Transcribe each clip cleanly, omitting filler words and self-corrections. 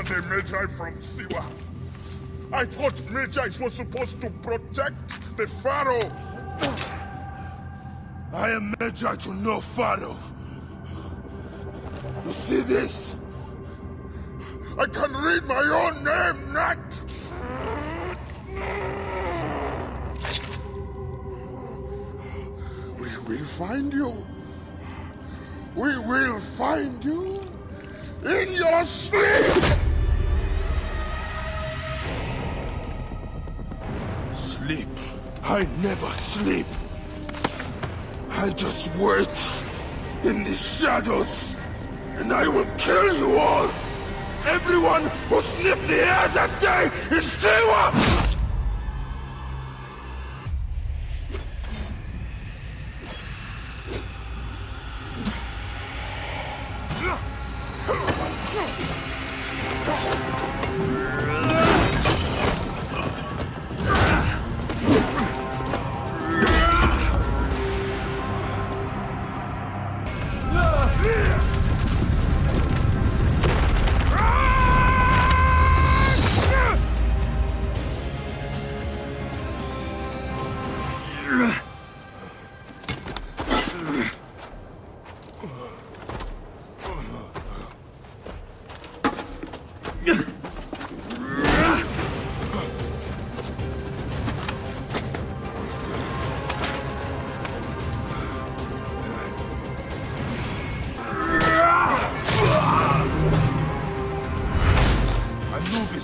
the Magi from Siwa. I thought Magi were supposed to protect the Pharaoh. I am Magi to no Pharaoh. You see this? I can read my own name, Nat! We will find you. We will find you in your sleep! Sleep? I never sleep. I just wait in the shadows, and I will kill you all! Everyone who sniffed the air that day in Siwa!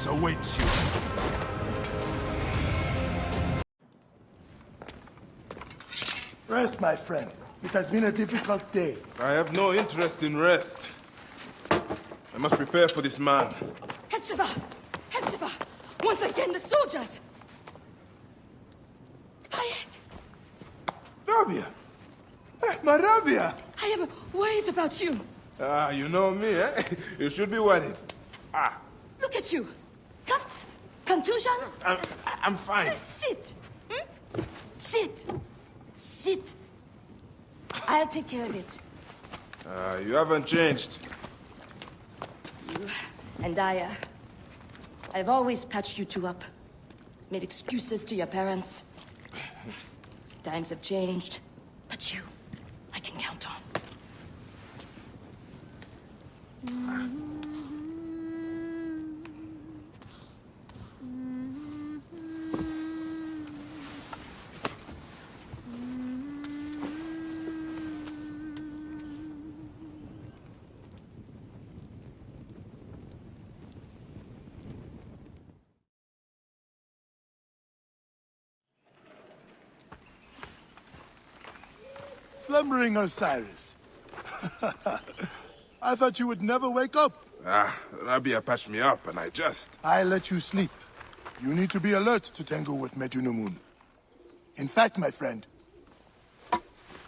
Awaits you. Rest, my friend. It has been a difficult day. I have no interest in rest. I must prepare for this man. Hepzibah! Hepzibah! Once again, the soldiers! Hayek! Rabia! My Rabia! I am worried about you. Ah, you know me, eh? You should be worried. Ah. Look at you. Cuts? Contusions? I'm fine. Sit! Hmm? Sit! Sit! I'll take care of it. You haven't changed. You and I've always patched you two up. Made excuses to your parents. Times have changed, but you, I can count on. Slumbering Osiris. I thought you would never wake up. Ah, Rabia patched me up and I let you sleep. You need to be alert to tangle with Medunamun. In fact, my friend...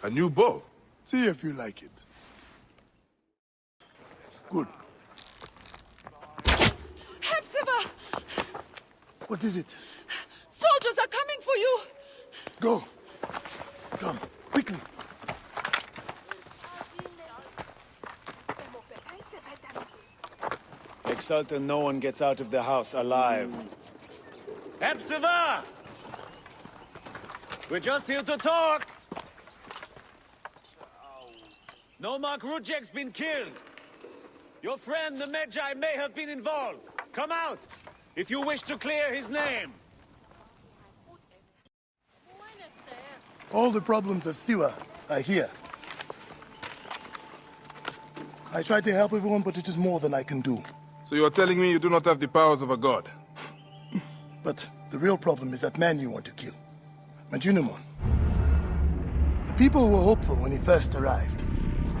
A new bow? See if you like it. Good. Hepzibah! What is it? Soldiers are coming for you! Go. Come, quickly. Make certain no one gets out of the house alive. Hepzibah! We're just here to talk! Nomarch Rujek's been killed! Your friend, the Magi, may have been involved. Come out, if you wish to clear his name. All the problems of Siwa are here. I try to help everyone, but it is more than I can do. So you are telling me you do not have the powers of a god? But the real problem is that man you want to kill. Medunamun. The people were hopeful when he first arrived.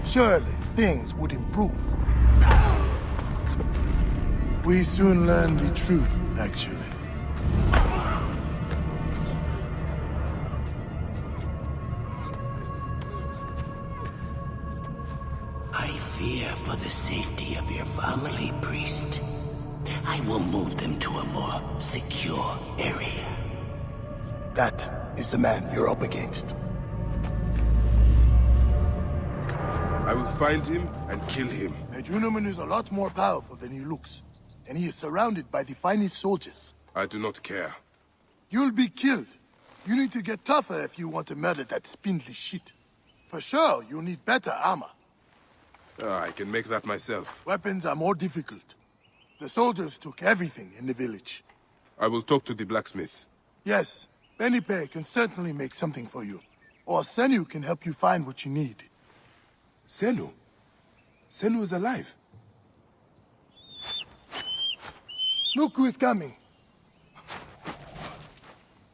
Surely things would improve. We soon learned the truth, actually. I fear for the safety of your family, priest. I will move them to a more secure area. That is the man you're up against. I will find him and kill him. Medunamun is a lot more powerful than he looks. and he is surrounded by the finest soldiers. I do not care. You'll be killed. You need to get tougher if you want to murder that spindly shit. For sure, you'll need better armor. I can make that myself. Weapons are more difficult. The soldiers took everything in the village. I will talk to the blacksmith. Yes, Benipe can certainly make something for you. Or Senu can help you find what you need. Senu? Senu is alive. Look who is coming.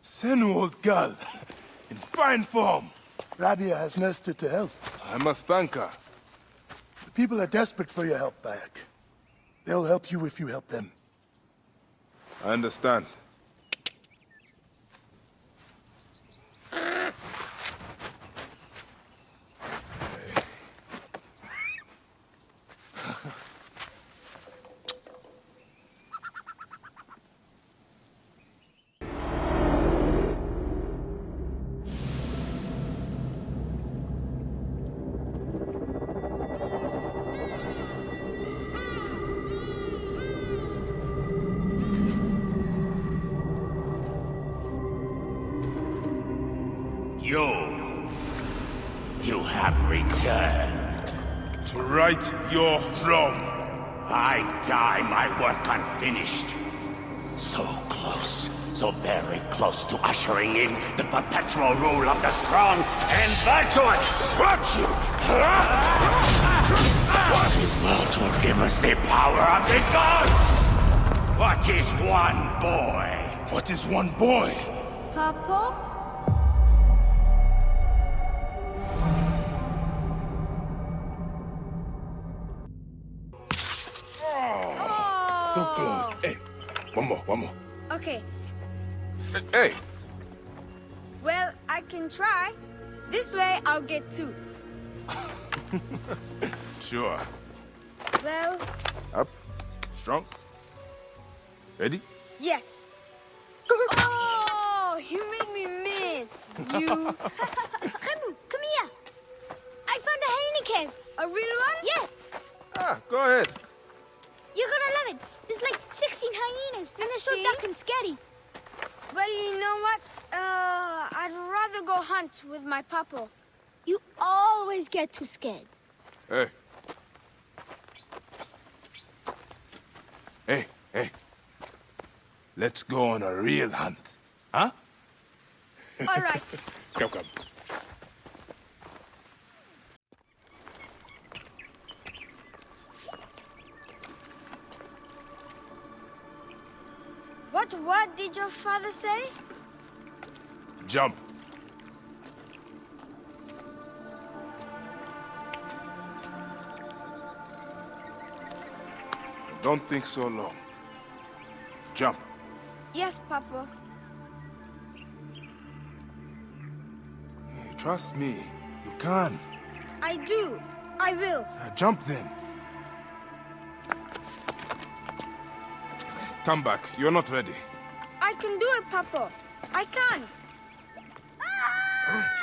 Senu, old girl. In fine form. Rabia has nursed her to health. I must thank her. The people are desperate for your help, Bayek. They'll help you if you help them. I understand. You have returned. To right your wrong. I die my work unfinished. So close, so very close to ushering in the perpetual rule of the strong and virtuous. Fuck you! The world will give us the power of the gods. What is one boy? What is one boy? Papa? So close. Hey, one more. Okay, Hey! well, I can try. This way, I'll get two. Sure. Well, Up. Strong. Ready? yes. Oh, you made me miss. You. Remu, come here. I found a Heineken. A real one? Yes, Go ahead. you're gonna love it. There's like 16 hyenas, and they're so 16? dark and scary. Well, you know what? I'd rather go hunt with my papa. You always get too scared. Hey. Hey. Let's go on a real hunt. Huh? All right. Come. What did your father say? Jump. Don't think so long. Jump. Yes, Papa. Trust me. You can. I do. I will. Jump then. Come back. You're not ready. I can do it, Papa. I can.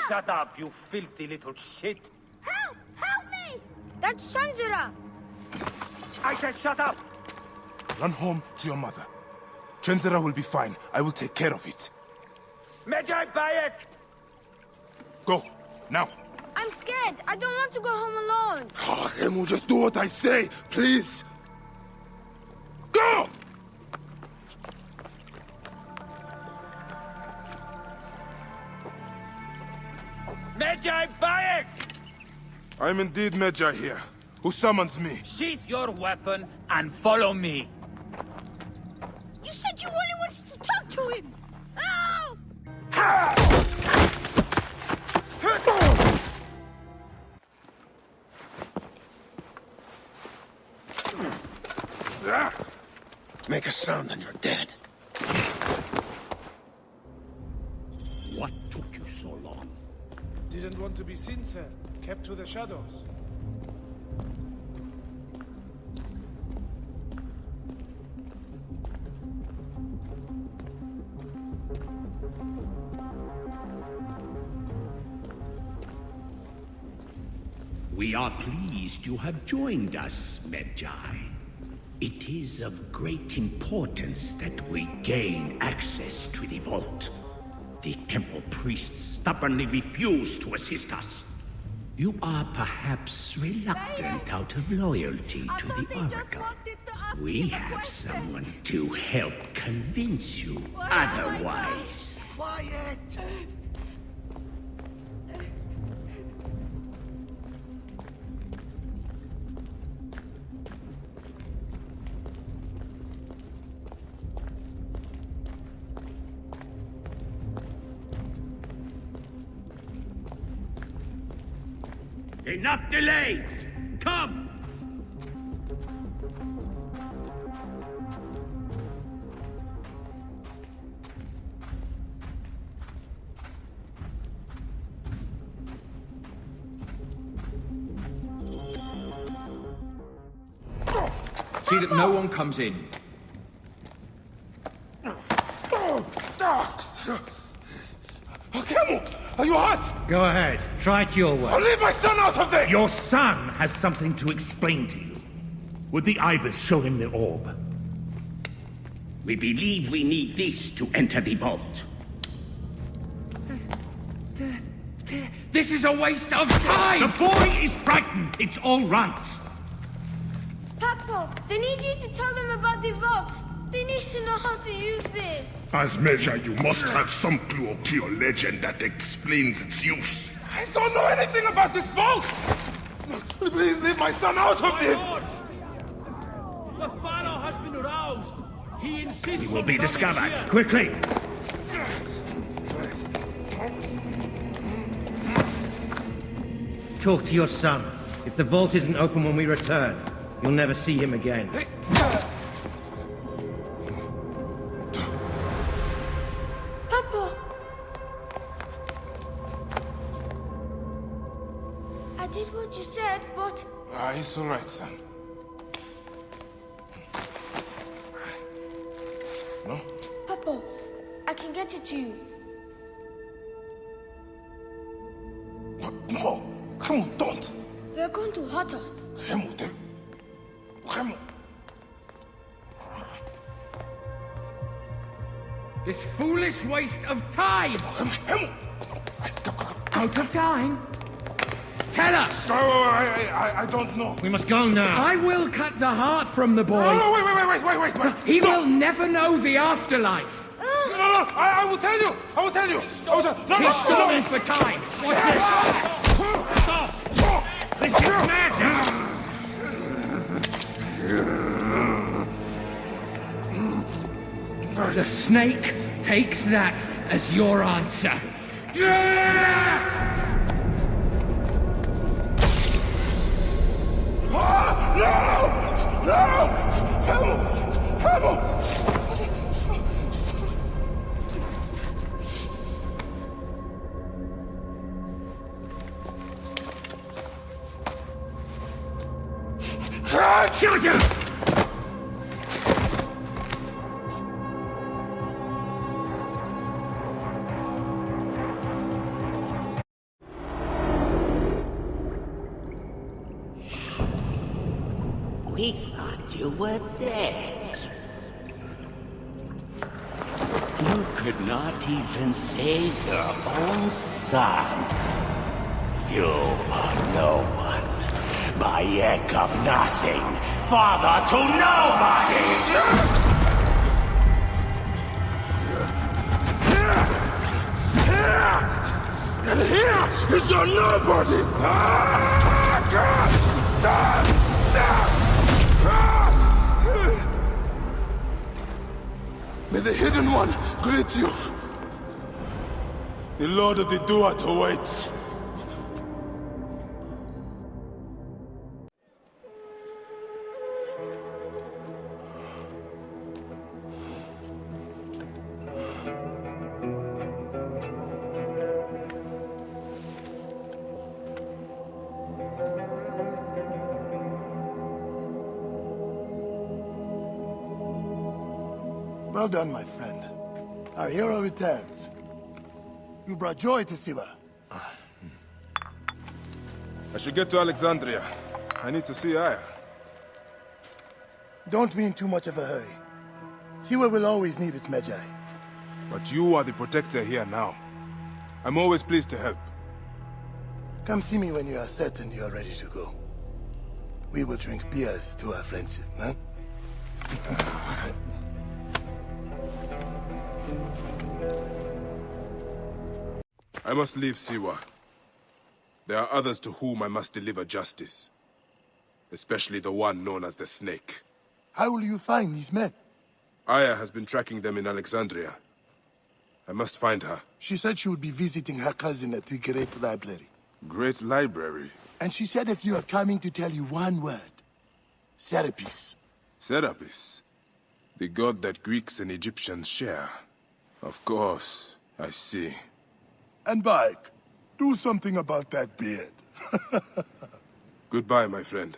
Shut up, you filthy little shit. Help! Help me! That's Shanzura. I said shut up. Run home to your mother. Chenzera will be fine. I will take care of it. Medjay Bayek! Go. Now. I'm scared. I don't want to go home alone. Remu, just do what I say, please. Go! Medjay Bayek! I'm indeed Medjay here. Who summons me? Sheath your weapon and follow me. You said you only wanted to talk to him. Oh! Make a sound and you're dead. What took you so long? Didn't want to be seen, sir. Kept to the shadows. We are pleased you have joined us, Medjay. It is of great importance that we gain access to the vault. The temple priests stubbornly refuse to assist us. You are perhaps reluctant out of loyalty to the Oracle. We have someone to help convince you otherwise. Quiet! Enough delays! Come! See that no one comes in. Camel, are you hurt? Go ahead. Try it your way. I'll leave my son out of this! Your son has something to explain to you. Would the Ibis show him the orb? We believe we need this to enter the vault. This is a waste of time! The boy is frightened. It's all right. Papa, they need you to tell them about the vault. They need to know how to use this. As measure, you must have some clue or key or legend that explains its use. I don't know anything about this vault! Please leave my son out of this! The Pharaoh has been aroused. He insists He will on be coming discovered. here. Quickly! Talk to your son. If the vault isn't open when we return, you'll never see him again. Papa! I did what you said, but... It's all right, son. No? Papa, I can get it to you. No! Remo, don't! They're going to hurt us. Remo, Remo! This foolish waste of time! Remo! Out of time? Tell us! No, I don't know. We must go now. I will cut the heart from the boy. No, wait! He Stop. will never know the afterlife. No, I will tell you! I will tell you! He's stalling for time. Stop! This is magic! The snake takes that as your answer. Shoot him! We thought you were dead. You could not even save your own son. You are no one. Bayek of nothing. Father to nobody! And here is your nobody! May the Hidden One greet you. The Lord of the Duat awaits. Well done, my friend. Our hero returns. You brought joy to Siva. I should get to Alexandria. I need to see Aya. Don't be in too much of a hurry. Siwa will always need its Magi. But you are the protector here now. I'm always pleased to help. Come see me when you are certain you are ready to go. We will drink beers to our friendship, huh? I must leave Siwa. There are others to whom I must deliver justice. Especially the one known as the Snake. How will you find these men? Aya has been tracking them in Alexandria. I must find her. She said she would be visiting her cousin at the Great Library. Great Library? And she said if you are coming to tell you one word. Serapis. Serapis? The god that Greeks and Egyptians share. Of course, I see. And Bike, do something about that beard. Goodbye, my friend.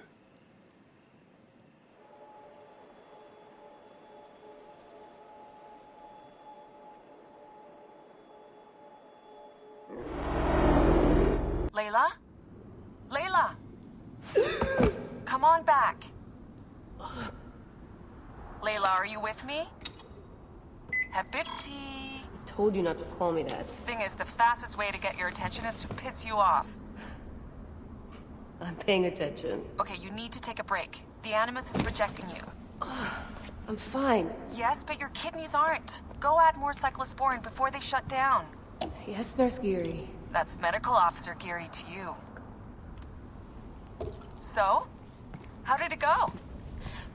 Layla? Layla! Come on back. Layla, are you with me? Habibti. I told you not to call me that. Thing is, the fastest way to get your attention is to piss you off. I'm paying attention. Okay, you need to take a break. The Animus is rejecting you. I'm fine. Yes, but your kidneys aren't. Go add more cyclosporin before they shut down. Yes, Nurse Geary. That's Medical Officer Geary to you. So? How did it go?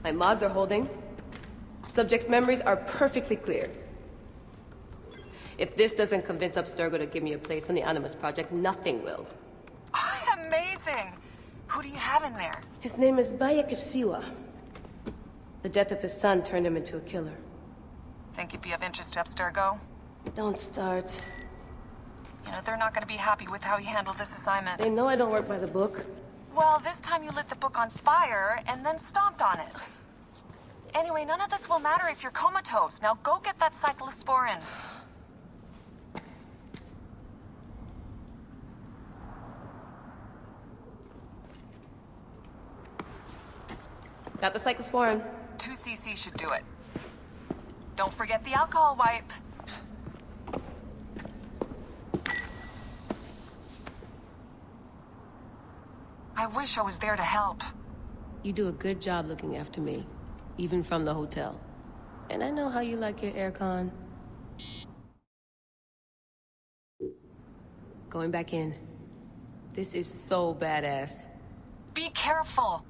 My mods are holding. Subject's memories are perfectly clear. If this doesn't convince Abstergo to give me a place on the Animus Project, nothing will. Amazing! Who do you have in there? His name is Bayek of Siwa. The death of his son turned him into a killer. Think he'd be of interest to Abstergo? Don't start. You know, they're not gonna be happy with how he handled this assignment. They know I don't work by the book. Well, this time you lit the book on fire and then stomped on it. Anyway, none of this will matter if you're comatose. Now go get that cyclosporin. Got the cyclosporin. 2 cc should do it. Don't forget the alcohol wipe. I wish I was there to help. You do a good job looking after me, even from the hotel. And I know how you like your aircon. Going back in. This is so badass. Be careful.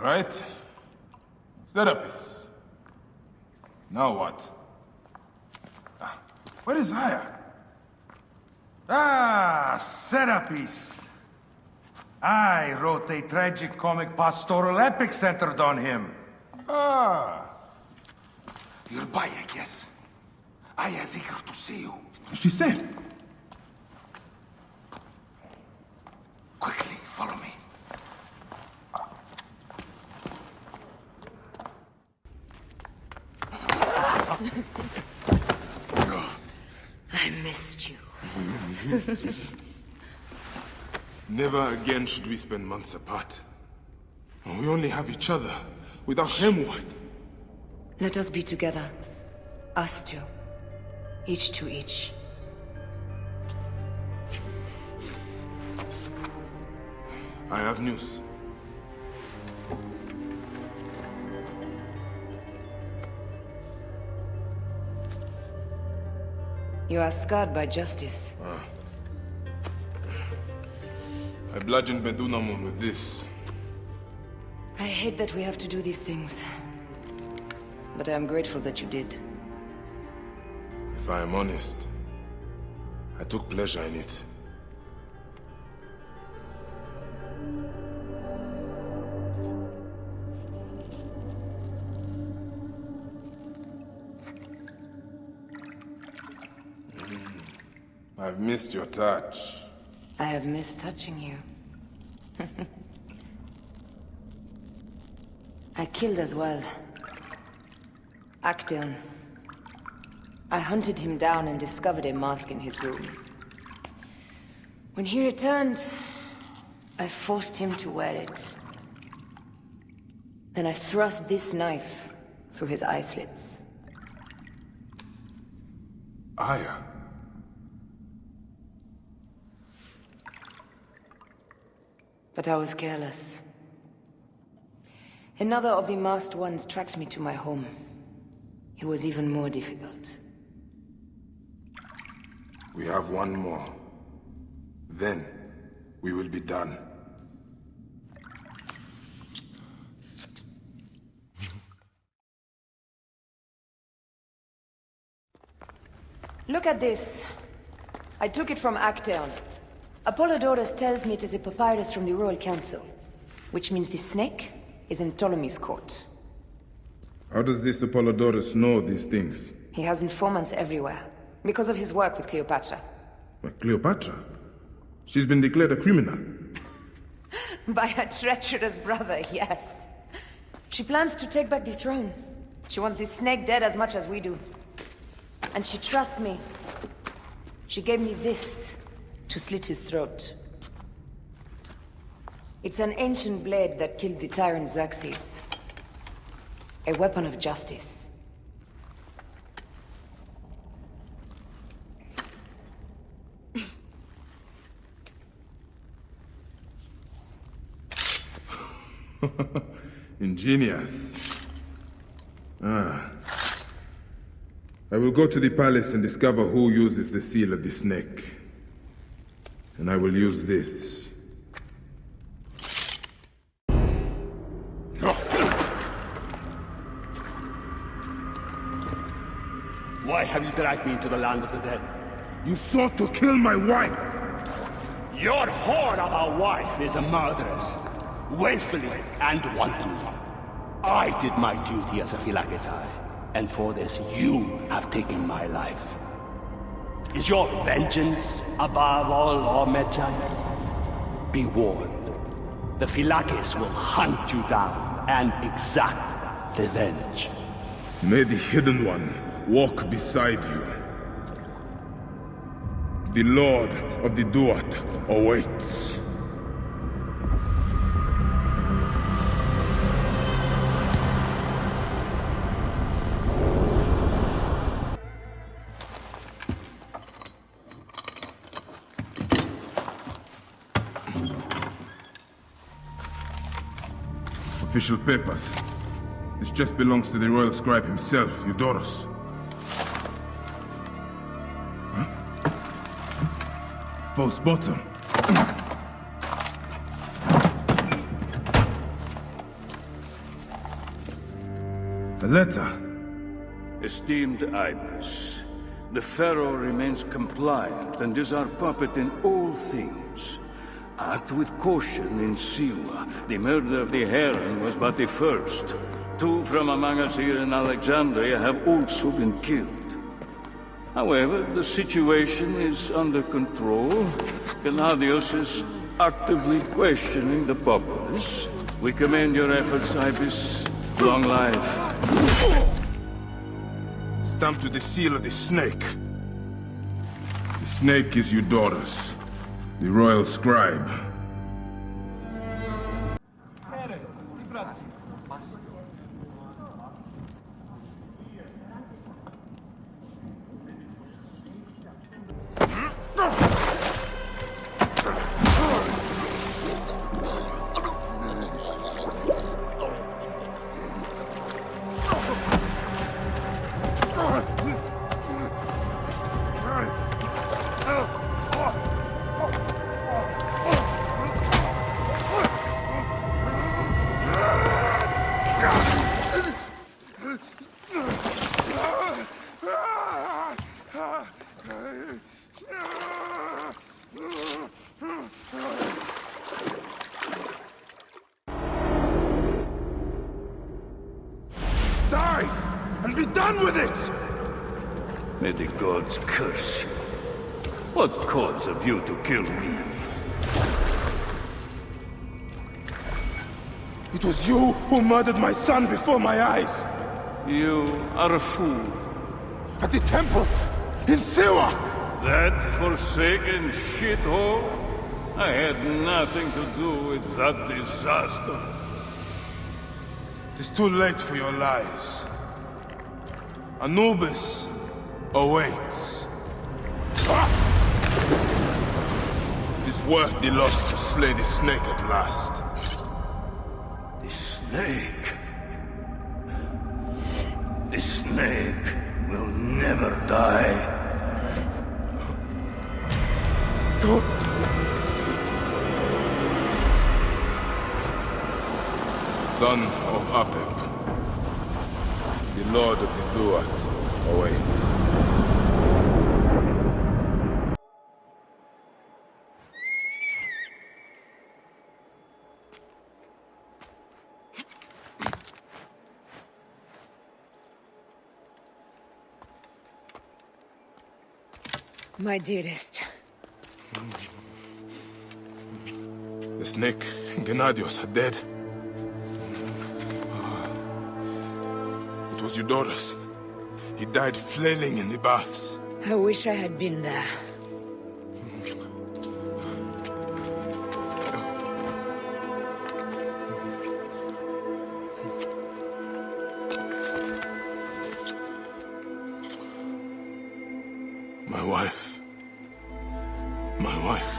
Right. Serapis. Now what? Where is Aya? Ah, Serapis. I wrote a tragic comic pastoral epic centered on him. Ah. You're Bayek, yes? Aya is eager to see you. She said. Quickly, follow me. I missed you. Never again should we spend months apart. We only have each other. Without him, what? Let us be together. Us two. Each to each. I have news. You are scarred by justice. I bludgeoned Bedunamun with this. I hate that we have to do these things. But I am grateful that you did. If I am honest, I took pleasure in it. I've missed your touch. I have missed touching you. I killed as well. Actaeon. I hunted him down and discovered a mask in his room. When he returned, I forced him to wear it. Then I thrust this knife through his eye slits. Aya? But I was careless. Another of the masked ones tracked me to my home. It was even more difficult. We have one more. Then, we will be done. Look at this. I took it from Actaeon. Apollodorus tells me it is a papyrus from the Royal Council, which means the snake is in Ptolemy's court. How does this Apollodorus know these things? He has informants everywhere, because of his work with Cleopatra. But Cleopatra? She's been declared a criminal. By her treacherous brother, yes. She plans to take back the throne. She wants the snake dead as much as we do. And she trusts me. She gave me this to slit his throat. It's an ancient blade that killed the tyrant Xerxes. A weapon of justice. Ingenious. Ah. I will go to the palace and discover who uses the seal of the snake. And I will use this. Why have you dragged me into the land of the dead? You sought to kill my wife! Your whore of a wife is a murderess, willfully and wantonly. I did my duty as a Phylakitai, and for this you have taken my life. Is your vengeance above all law, Medjay? Be warned, the Phylakis will hunt you down and exact revenge. May the Hidden One walk beside you. The Lord of the Duat awaits. Official papers. This just belongs to the royal scribe himself, Eudorus. False bottom. A letter. Esteemed Ibis, the Pharaoh remains compliant and is our puppet in all things. Act with caution in Siwa. The murder of the Heron was but the first. 2 from among us here in Alexandria have also been killed. However, the situation is under control. Gennadios is actively questioning the populace. We commend your efforts, Ibis. Long life. Stamped with the seal of the snake. The snake is Eudorus, the royal scribe. and be done with it! May the gods curse you. What cause have you to kill me? It was you who murdered my son before my eyes! You are a fool. At the temple, in Siwa! That forsaken shithole? I had nothing to do with that disaster. It is too late for your lies. Anubis awaits. It is worth the loss to slay the snake at last. The snake? The snake will never die. Son of Apep, the Lord of the Duat awaits. My dearest. The snake, Gennadios, are dead. It was Eudoros. He died flailing in the baths. I wish I had been there. My wife. My wife.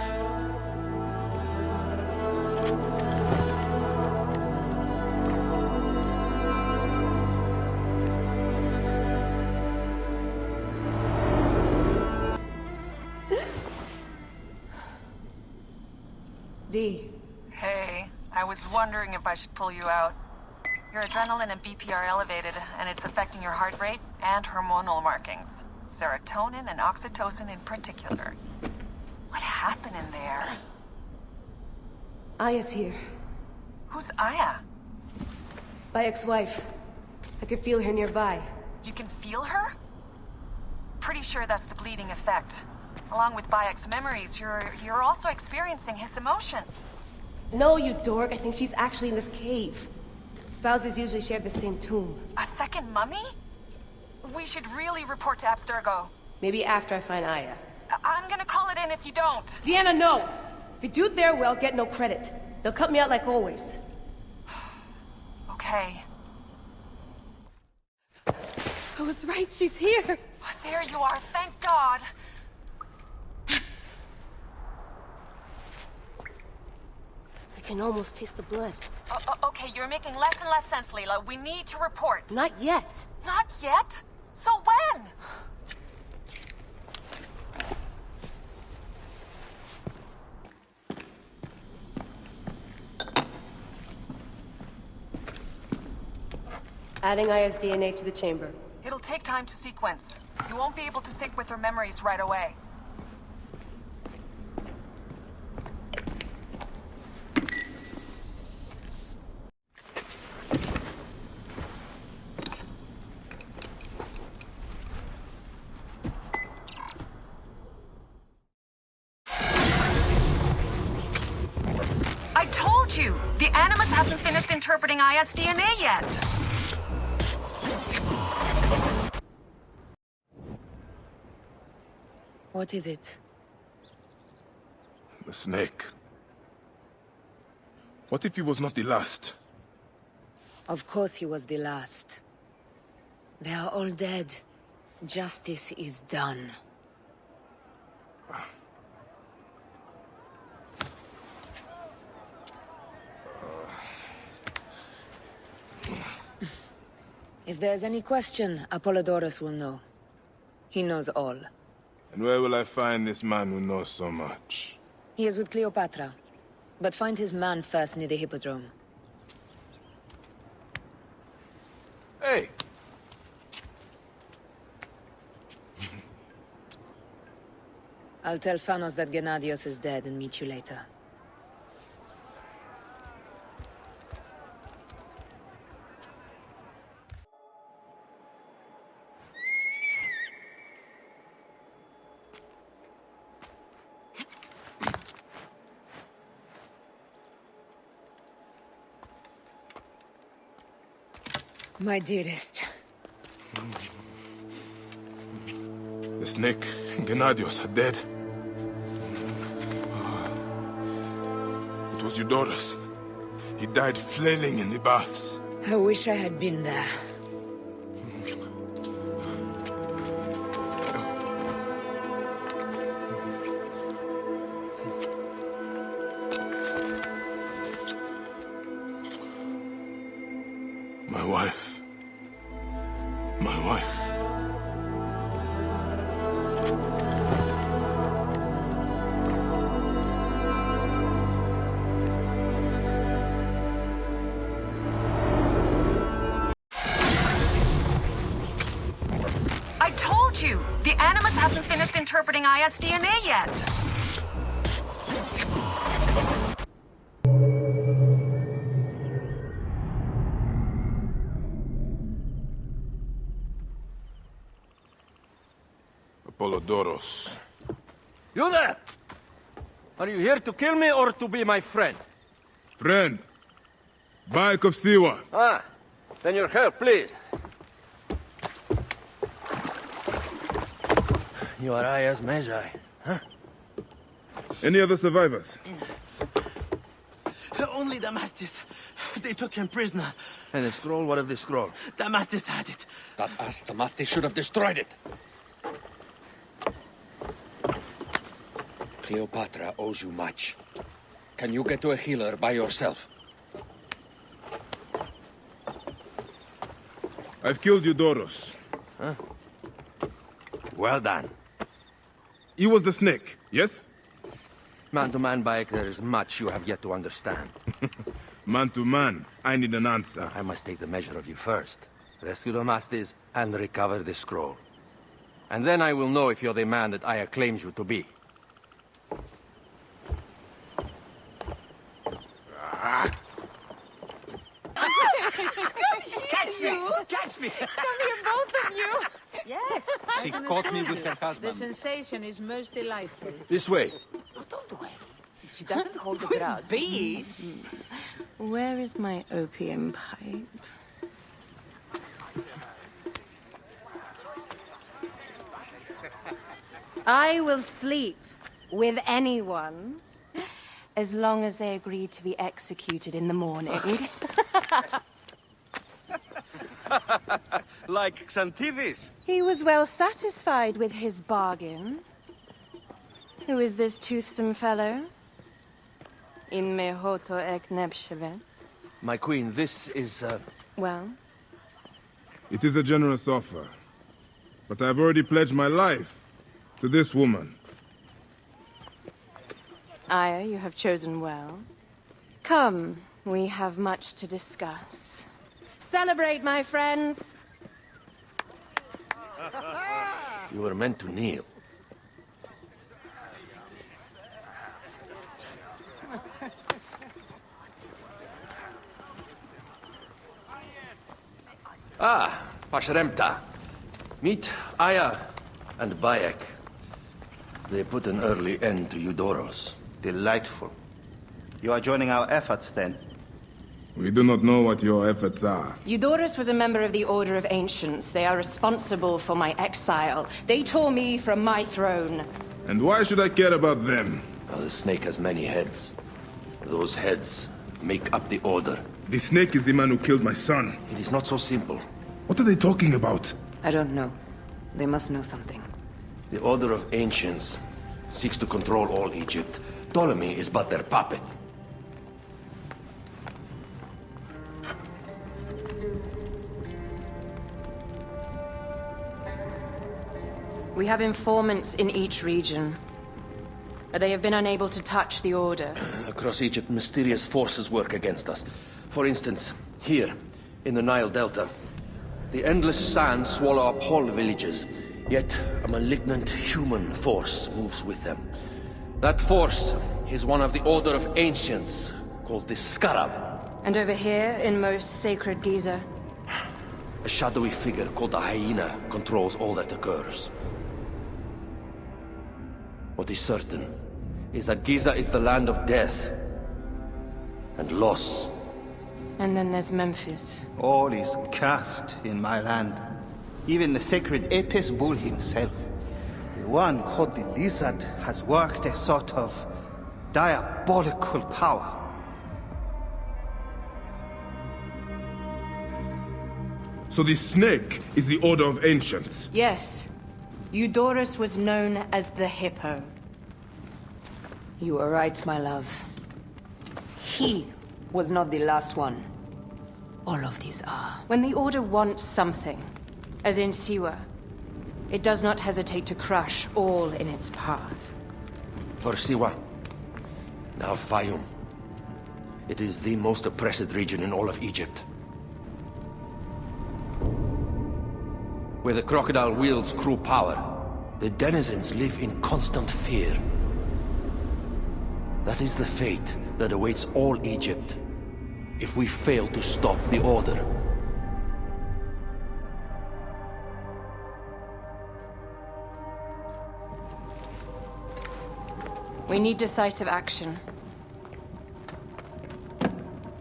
D. Hey, I was wondering if I should pull you out. Your adrenaline and BP are elevated, and it's affecting your heart rate and hormonal markings. Serotonin and oxytocin in particular. What happened in there? Aya's here. Who's Aya? My ex-wife. I could feel her nearby. You can feel her? Pretty sure that's the bleeding effect. Along with Bayek's memories, you're also experiencing his emotions. No, you dork. I think she's actually in this cave. Spouses usually share the same tomb. A second mummy? We should really report to Abstergo. Maybe after I find Aya. I'm gonna call it in if you don't. Deanna, no! If you do it there, well, get no credit. They'll cut me out like always. Okay. I was right, she's here! Oh, there you are, thank God! I can almost taste the blood. Okay, you're making less and less sense, Leela. We need to report. Not yet. Not yet? So when? Adding Aya's DNA to the chamber. It'll take time to sequence. You won't be able to sync with her memories right away. I told you! The Animus hasn't finished interpreting Aya's DNA yet! What is it? The snake. What if he was not the last? Of course he was the last. They are all dead. Justice is done. If there's any question, Apollodorus will know. He knows all. And where will I find this man who knows so much? He is with Cleopatra. But find his man first near the Hippodrome. Hey! I'll tell Phanos that Gennadios is dead and meet you later. My dearest. The snake, Gennadios, are dead. It was Eudorus. He died flailing in the baths. I wish I had been there. My wife. My wife. I told you! The Animus hasn't finished interpreting Aya's DNA yet! Apollodoros. You there! Are you here to kill me or to be my friend? Friend. Bayek of Siwa. Ah, then your help, please. You are Aya's Magi, huh? Any other survivors? Only Damastis. They took him prisoner. And the scroll? What of the scroll? Damastis had it. That ass Damastis should have destroyed it. Cleopatra owes you much. Can you get to a healer by yourself? I've killed Eudorus. Huh? Well done. He was the snake, yes? Man to man, Bayek, there is much you have yet to understand. Man to man, I need an answer. I must take the measure of you first. Rescue Damastis and recover the scroll. And then I will know if you're the man that Aya claims you to be. Catch me! Catch me! Come here, both of you! Yes, She I'm gonna caught show me with you. her husband. The sensation is most delightful. This way. Don't worry. She doesn't hold a grudge. Please. Where is my opium pipe? I will sleep with anyone as long as they agree to be executed in the morning. Like Xantivis. He was well satisfied with his bargain. Who is this toothsome fellow? Immehoto ek nebshevet. My queen, this is, Well? It is a generous offer. But I've already pledged my life to this woman. Aya, you have chosen well. Come, we have much to discuss. Celebrate, my friends! You were meant to kneel. Ah, Pashremta. Meet Aya and Bayek. They put an early end to Eudoros. Delightful. You are joining our efforts, then? We do not know what your efforts are. Eudorus was a member of the Order of Ancients. They are responsible for my exile. They tore me from my throne. And why should I care about them? Well, the snake has many heads. Those heads make up the Order. The snake is the man who killed my son. It is not so simple. What are they talking about? I don't know. They must know something. The Order of Ancients seeks to control all Egypt. Ptolemy is but their puppet. We have informants in each region. They have been unable to touch the Order. Across Egypt, mysterious forces work against us. For instance, here, in the Nile Delta, the endless sands swallow up whole villages, yet a malignant human force moves with them. That force is one of the Order of Ancients, called the Scarab. And over here, in most sacred Giza? A shadowy figure called the Hyena controls all that occurs. What is certain is that Giza is the land of death and loss And then there's Memphis. All is cursed in my land. Even the sacred Apis bull himself. The one called the Lizard has worked a sort of diabolical power. So the snake is the Order of Ancients? Yes. Eudorus was known as the Hippo. You were right, my love. He was not the last one. All of these are. When the Order wants something, as in Siwa, it does not hesitate to crush all in its path. For Siwa, now Fayum. It is the most oppressed region in all of Egypt. Where the crocodile wields cruel power, the denizens live in constant fear. That is the fate that awaits all Egypt if we fail to stop the Order. We need decisive action.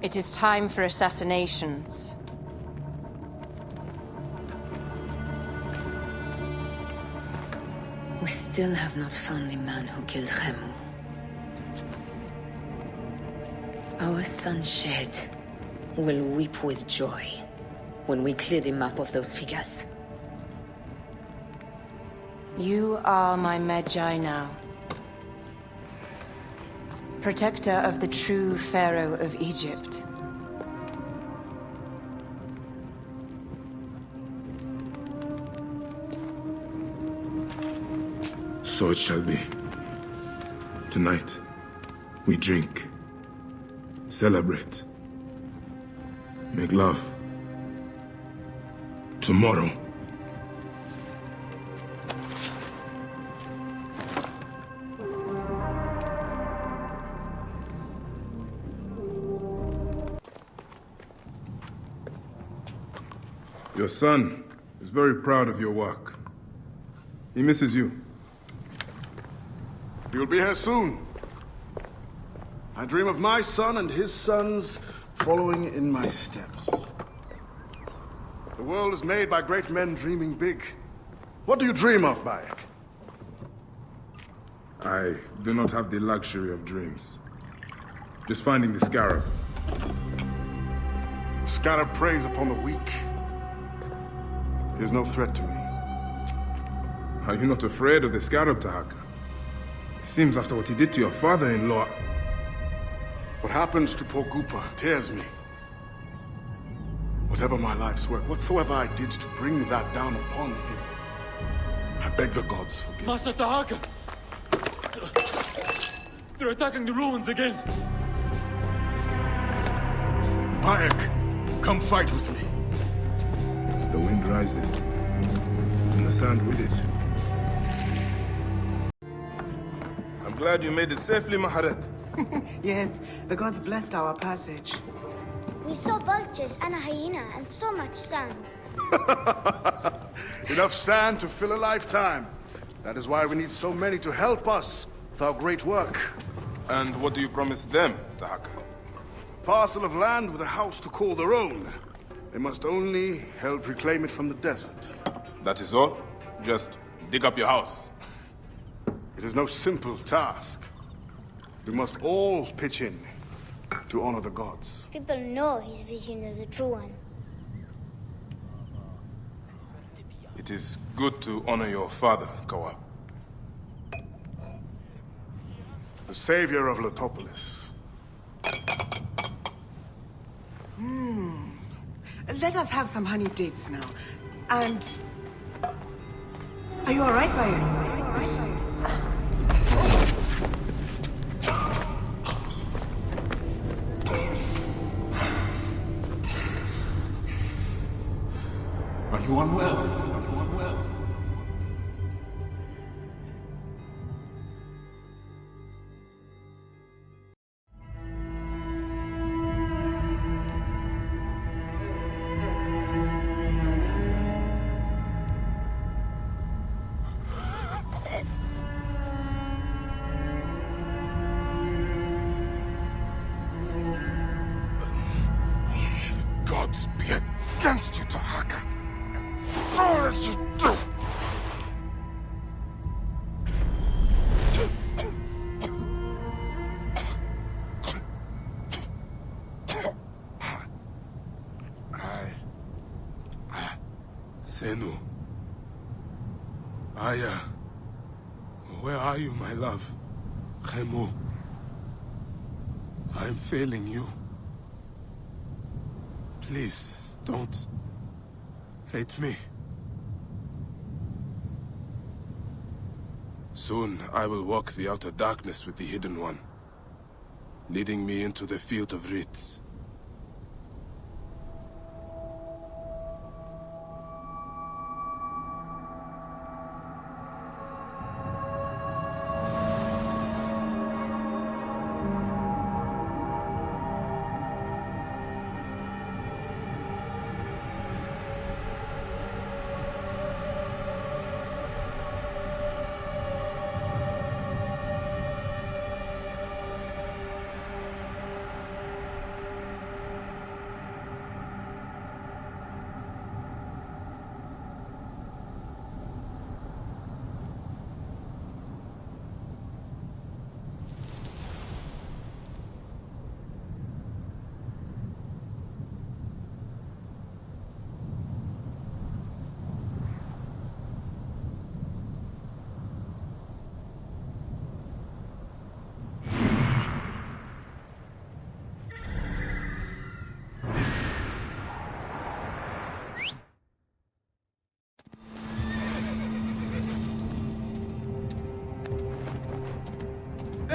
It is time for assassinations. We still have not found the man who killed Remu. Our son Shed will weep with joy when we clear the map of those figures. You are my Magi now. Protector of the true Pharaoh of Egypt. So it shall be. Tonight, we drink, celebrate, make love. Tomorrow, your son is very proud of your work. He misses you. You'll be here soon. I dream of my son and his sons following in my steps. The world is made by great men dreaming big. What do you dream of, Bayek? I do not have the luxury of dreams. Just finding the scarab. The scarab preys upon the weak. He is no threat to me. Are you not afraid of the scarab, Tahaka? Seems after what he did to your father-in-law... What happens to poor Gupa tears me. Whatever my life's work, whatsoever I did to bring that down upon him, I beg the gods forgive. Master Tahaka! They're attacking the ruins again! Bayek, come fight with me. The wind rises, and the sand with it. I'm glad you made it safely, Maharet. Yes, the gods blessed our passage. We saw vultures and a hyena and so much sand. Enough sand to fill a lifetime. That is why we need so many to help us with our great work. And what do you promise them, Tahaka? Parcel of land with a house to call their own. They must only help reclaim it from the desert. That is all? Just dig up your house. It is no simple task. We must all pitch in to honor the gods. People know his vision is a true one. It is good to honor your father, Kawa. The savior of Letopolis. Let us have some honey dates now. And... Are you alright, Bayek? Are you unwell? gods be against you, Tahaka. All that you do. Senu. Aya. Where are you, my love? Khemu. I'm failing you. Please, don't hate me. Soon, I will walk the outer darkness with the Hidden One, leading me into the field of writs.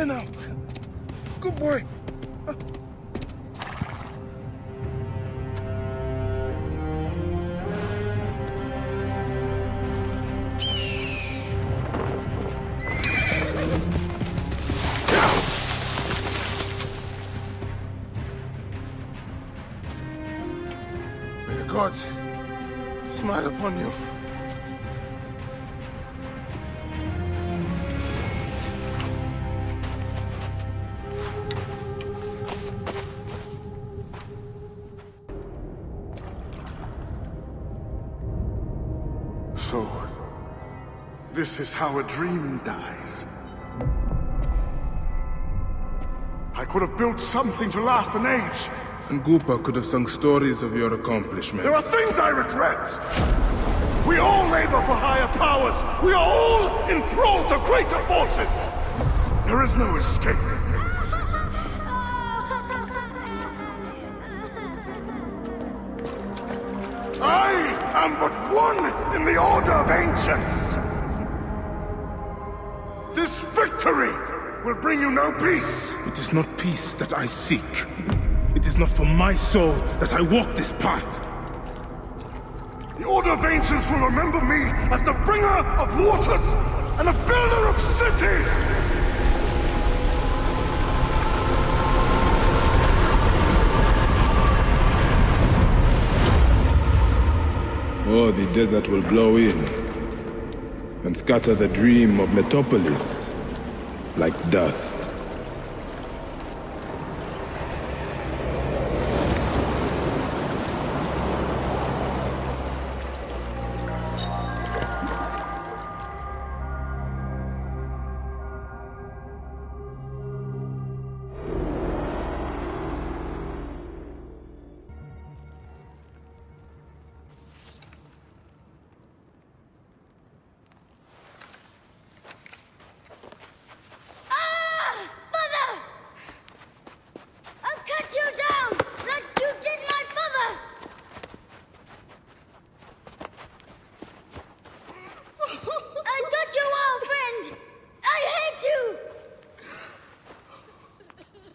Now, good boy. May the gods smile upon you. So, this is how a dream dies. I could have built something to last an age. And Gupa could have sung stories of your accomplishments. There are things I regret! We all labor for higher powers! We are all enthralled to greater forces! There is no escape. I am but one in the Order of Ancients! This victory will bring you no peace! It is not peace that I seek. It is not for my soul that I walk this path. The Order of Ancients will remember me as the bringer of waters and the builder of cities! Oh, the desert will blow in and scatter the dream of Metropolis like dust.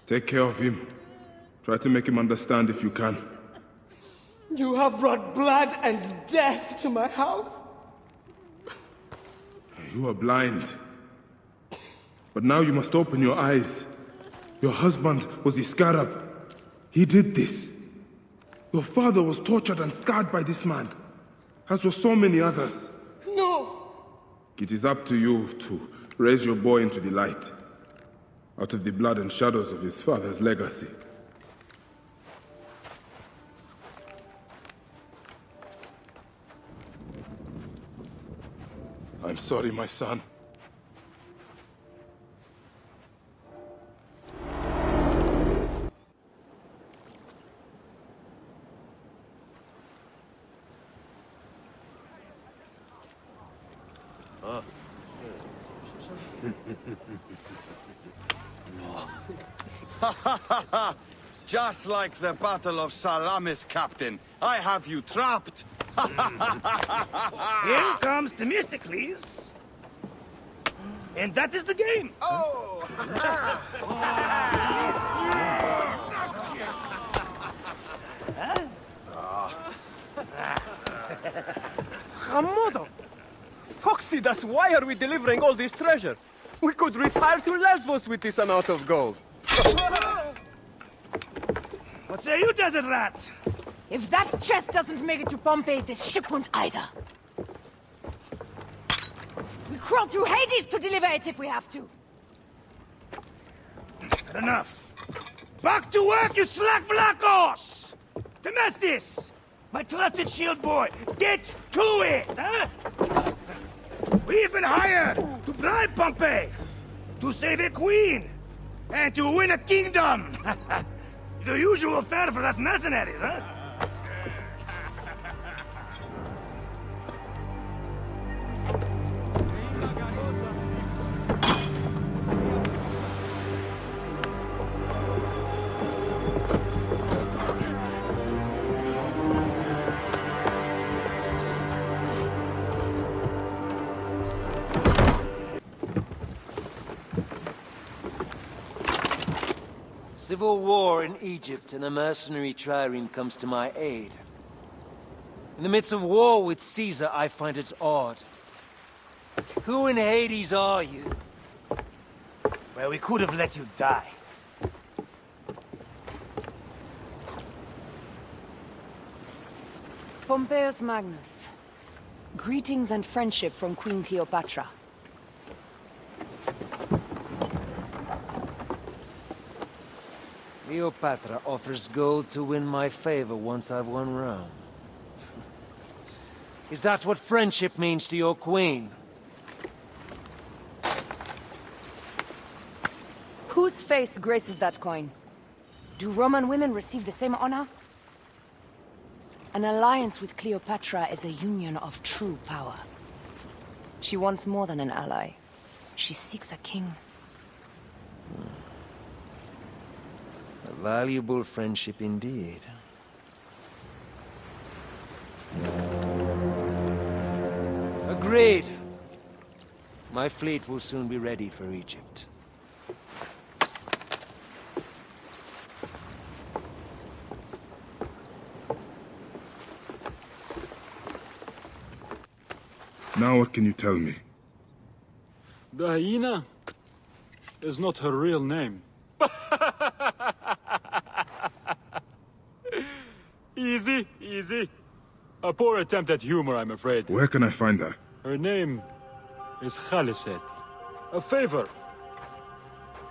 Take care of him. Try to make him understand if you can. You have brought blood and death to my house. You are blind. But now you must open your eyes. Your husband was Iskarab. He did this. Your father was tortured and scarred by this man, as were so many others. No! It is up to you to raise your boy into the light, out of the blood and shadows of his father's legacy. I'm sorry, my son. Just like the Battle of Salamis, Captain. I have you trapped. Here comes Themistocles. And that is the game. Oh! Hamodo! Foxy, that's why are we delivering all this treasure? We could retire to Lesbos with this amount of gold. What say you, desert rat? If that chest doesn't make it to Pompeii, this ship won't either. We crawl through Hades to deliver it if we have to. Enough. Back to work, you slack black horse! Temestis! My trusted shield boy, get to it, huh? We've been hired to bribe Pompeii, to save a queen, and to win a kingdom. The usual fare for us mercenaries, huh? Civil war in Egypt, and a mercenary trireme comes to my aid. In the midst of war with Caesar, I find it odd. Who in Hades are you? Well, we could have let you die. Pompeius Magnus. Greetings and friendship from Queen Cleopatra. Cleopatra offers gold to win my favor once I've won Rome. Is that what friendship means to your queen? Whose face graces that coin? Do Roman women receive the same honor? An alliance with Cleopatra is a union of true power. She wants more than an ally. She seeks a king. A valuable friendship indeed. Agreed. My fleet will soon be ready for Egypt. Now what can you tell me? The hyena is not her real name. Easy, easy. A poor attempt at humor, I'm afraid. Where can I find her? Her name is Khaliset. A favor.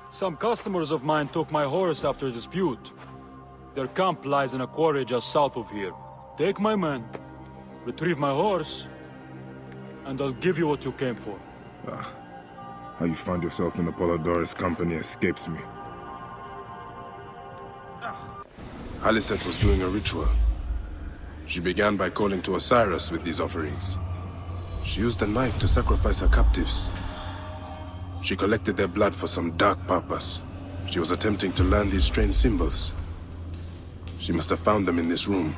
Some customers of mine took my horse after a dispute. Their camp lies in a quarry just south of here. Take my man, retrieve my horse, and I'll give you what you came for. How you find yourself in Apollodorus' company escapes me. Khaliset was doing a ritual. She began by calling to Osiris with these offerings. She used a knife to sacrifice her captives. She collected their blood for some dark purpose. She was attempting to learn these strange symbols. She must have found them in this room.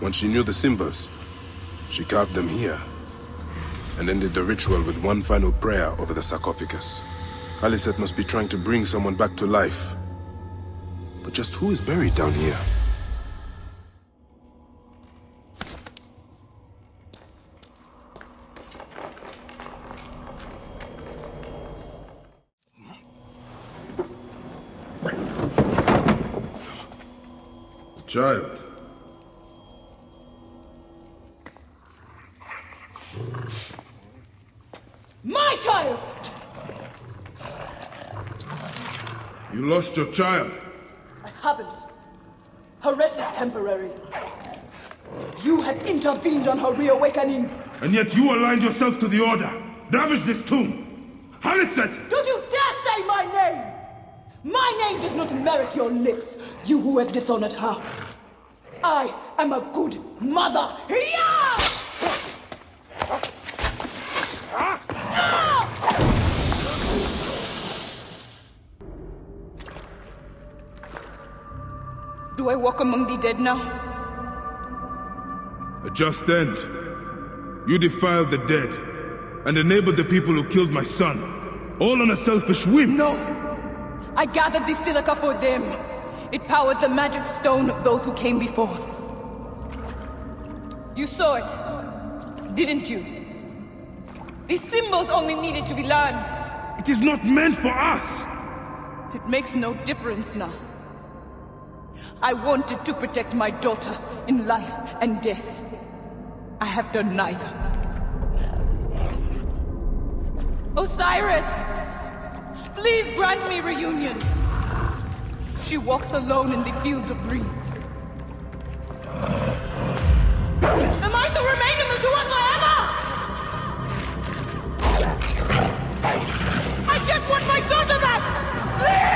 Once she knew the symbols, she carved them here, and ended the ritual with one final prayer over the sarcophagus. Khaliset must be trying to bring someone back to life. But just who is buried down here? Child. My child! You lost your child. I haven't. Her rest is temporary. You have intervened on her reawakening. And yet you aligned yourself to the Order. Ravage this tomb! Haliset! Don't you dare say my name! My name does not merit your lips, you who have dishonored her. I am a good mother. Do I walk among the dead now? A just end. You defiled the dead, and enabled the people who killed my son, all on a selfish whim. No! I gathered the silica for them. It powered the magic stone of those who came before. You saw it, didn't you? These symbols only needed to be learned. It is not meant for us! It makes no difference now. I wanted to protect my daughter in life and death. I have done neither. Osiris! Please grant me reunion. She walks alone in the field of reeds. Am I to remain in the Duat forever? I just want my daughter back! Please!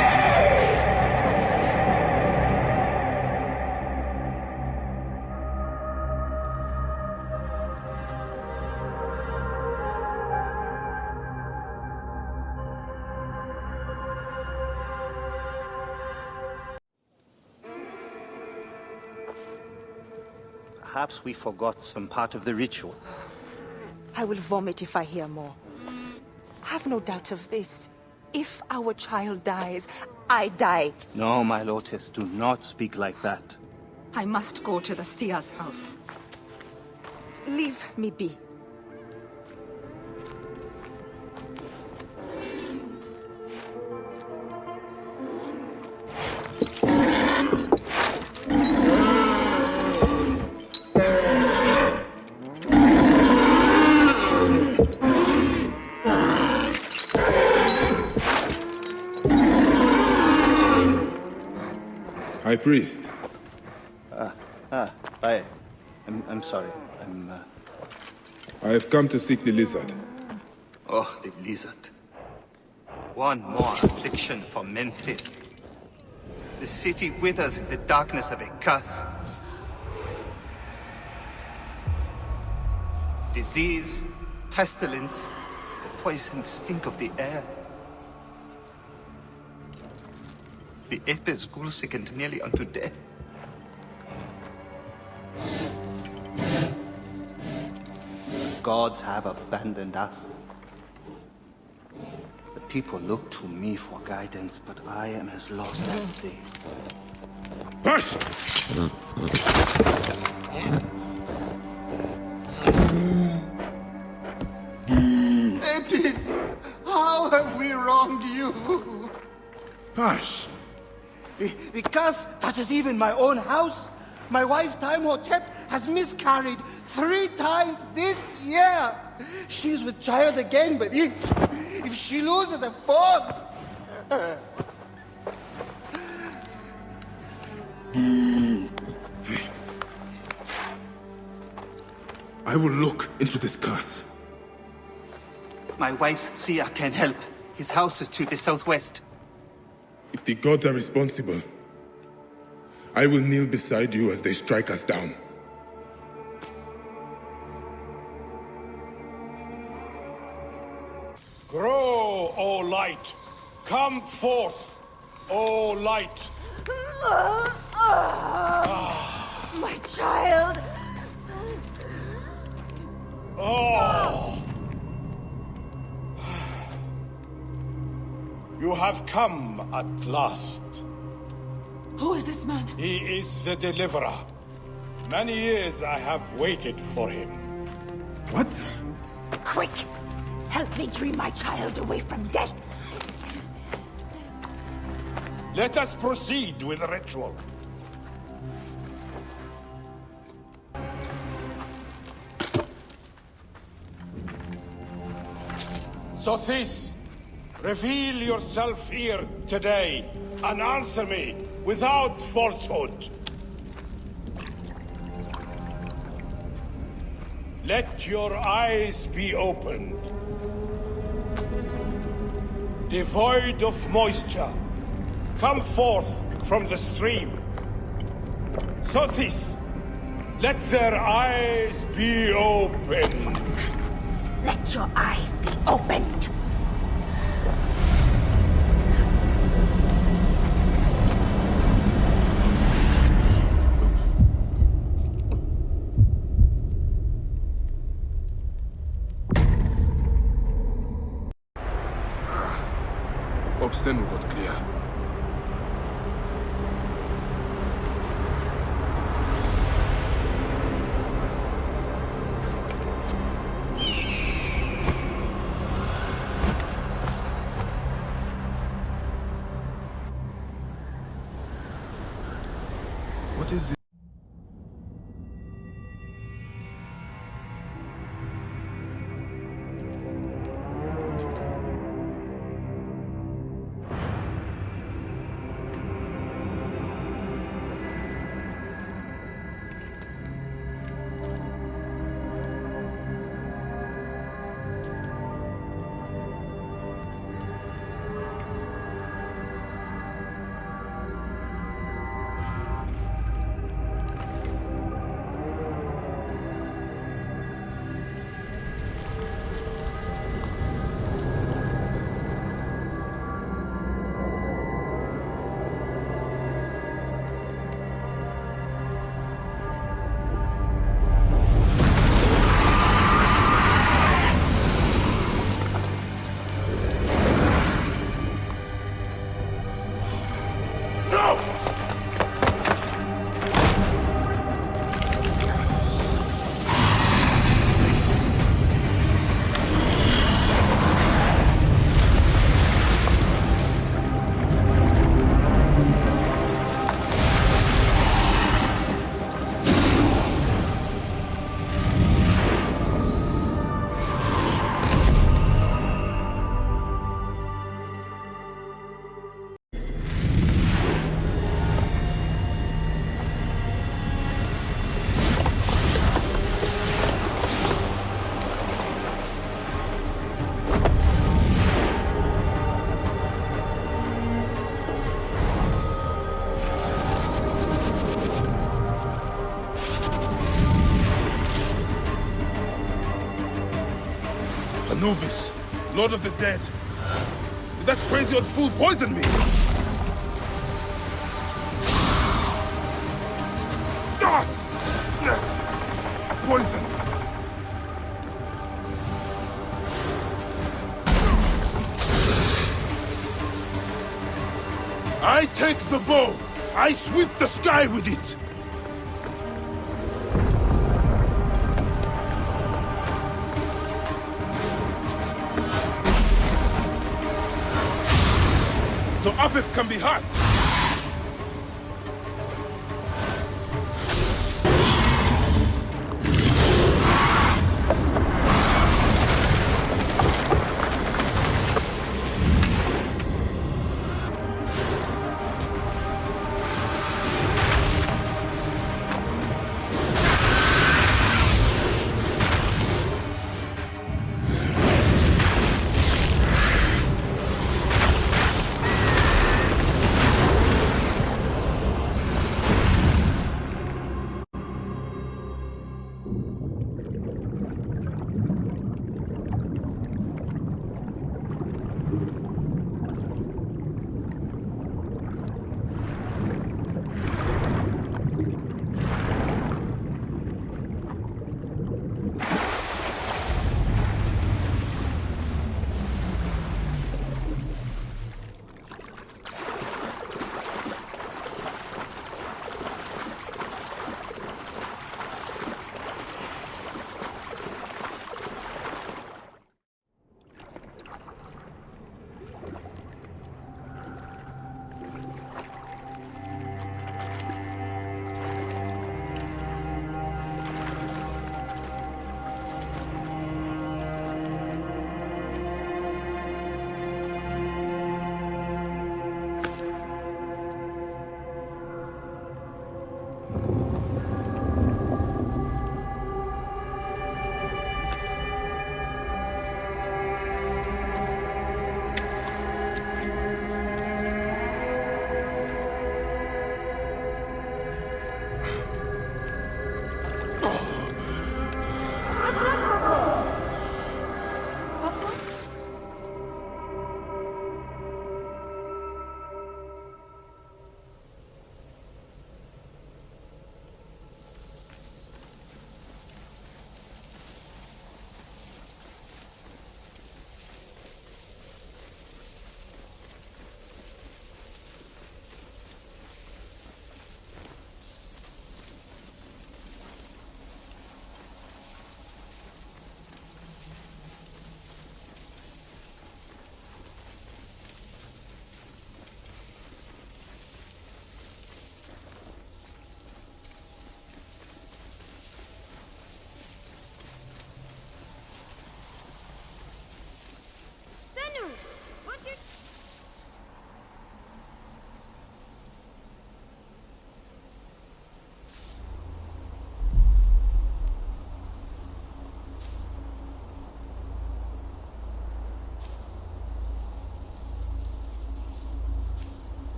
Perhaps we forgot some part of the ritual. I will vomit if I hear more. Have no doubt of this. If our child dies, I die. No, my Lotus, do not speak like that. I must go to the seer's house. Leave me be. High Priest. I'm sorry. I have come to seek the lizard. Oh, the lizard. One more affliction for Memphis. The city withers in the darkness of a curse. Disease, pestilence, the poisoned stink of the air. The Apis ghoul sickened nearly unto death. Gods have abandoned us. The people look to me for guidance, but I am as lost as they. Hush! Apis, how have we wronged you? Hush! Because that is even my own house. My wife, Timehotep, has miscarried 3 times this year. She's with child again, but if she loses a 4th... I will look into this curse. My wife's seer can help. His house is to the southwest. If the gods are responsible, I will kneel beside you as they strike us down. Grow, O light! Come forth, O light! My child! Oh! You have come at last. Who is this man? He is the deliverer. Many years I have waited for him. What? Quick! Help me dream my child away from death! Let us proceed with the ritual. Sophis, reveal yourself here today and answer me without falsehood. Let your eyes be opened. devoid of moisture, come forth from the stream. Sothis, let their eyes be opened. Let your eyes be opened. Then we got clear. What is this? Anubis, Lord of the Dead. Did that crazy old fool poison me? Ah! Poison. I take the bow. I sweep the sky with it. So Apep can be hot.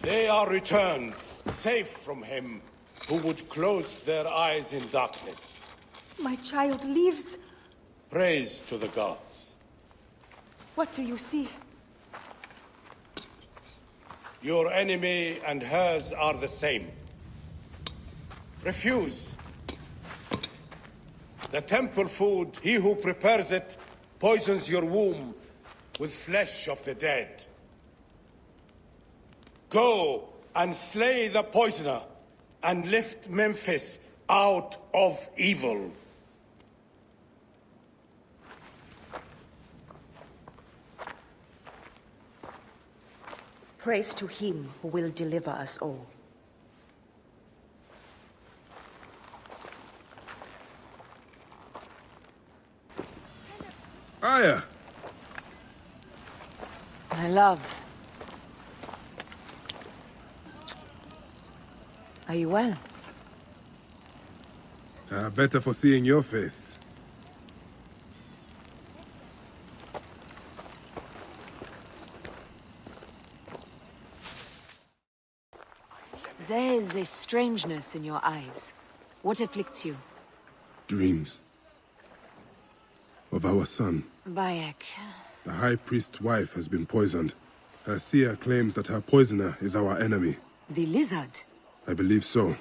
They are returned, safe from him who would close their eyes in darkness. My child lives. Praise to the gods. What do you see? Your enemy and hers are the same. Refuse. The temple food, he who prepares it, poisons your womb with flesh of the dead. Go and slay the poisoner, and lift Memphis out of evil. Praise to him who will deliver us all. Aya! My love. Are you well? Better for seeing your face. There's a strangeness in your eyes. What afflicts you? Dreams. Of our son. Bayek. The High Priest's wife has been poisoned. Her seer claims that her poisoner is our enemy. The lizard? I believe so.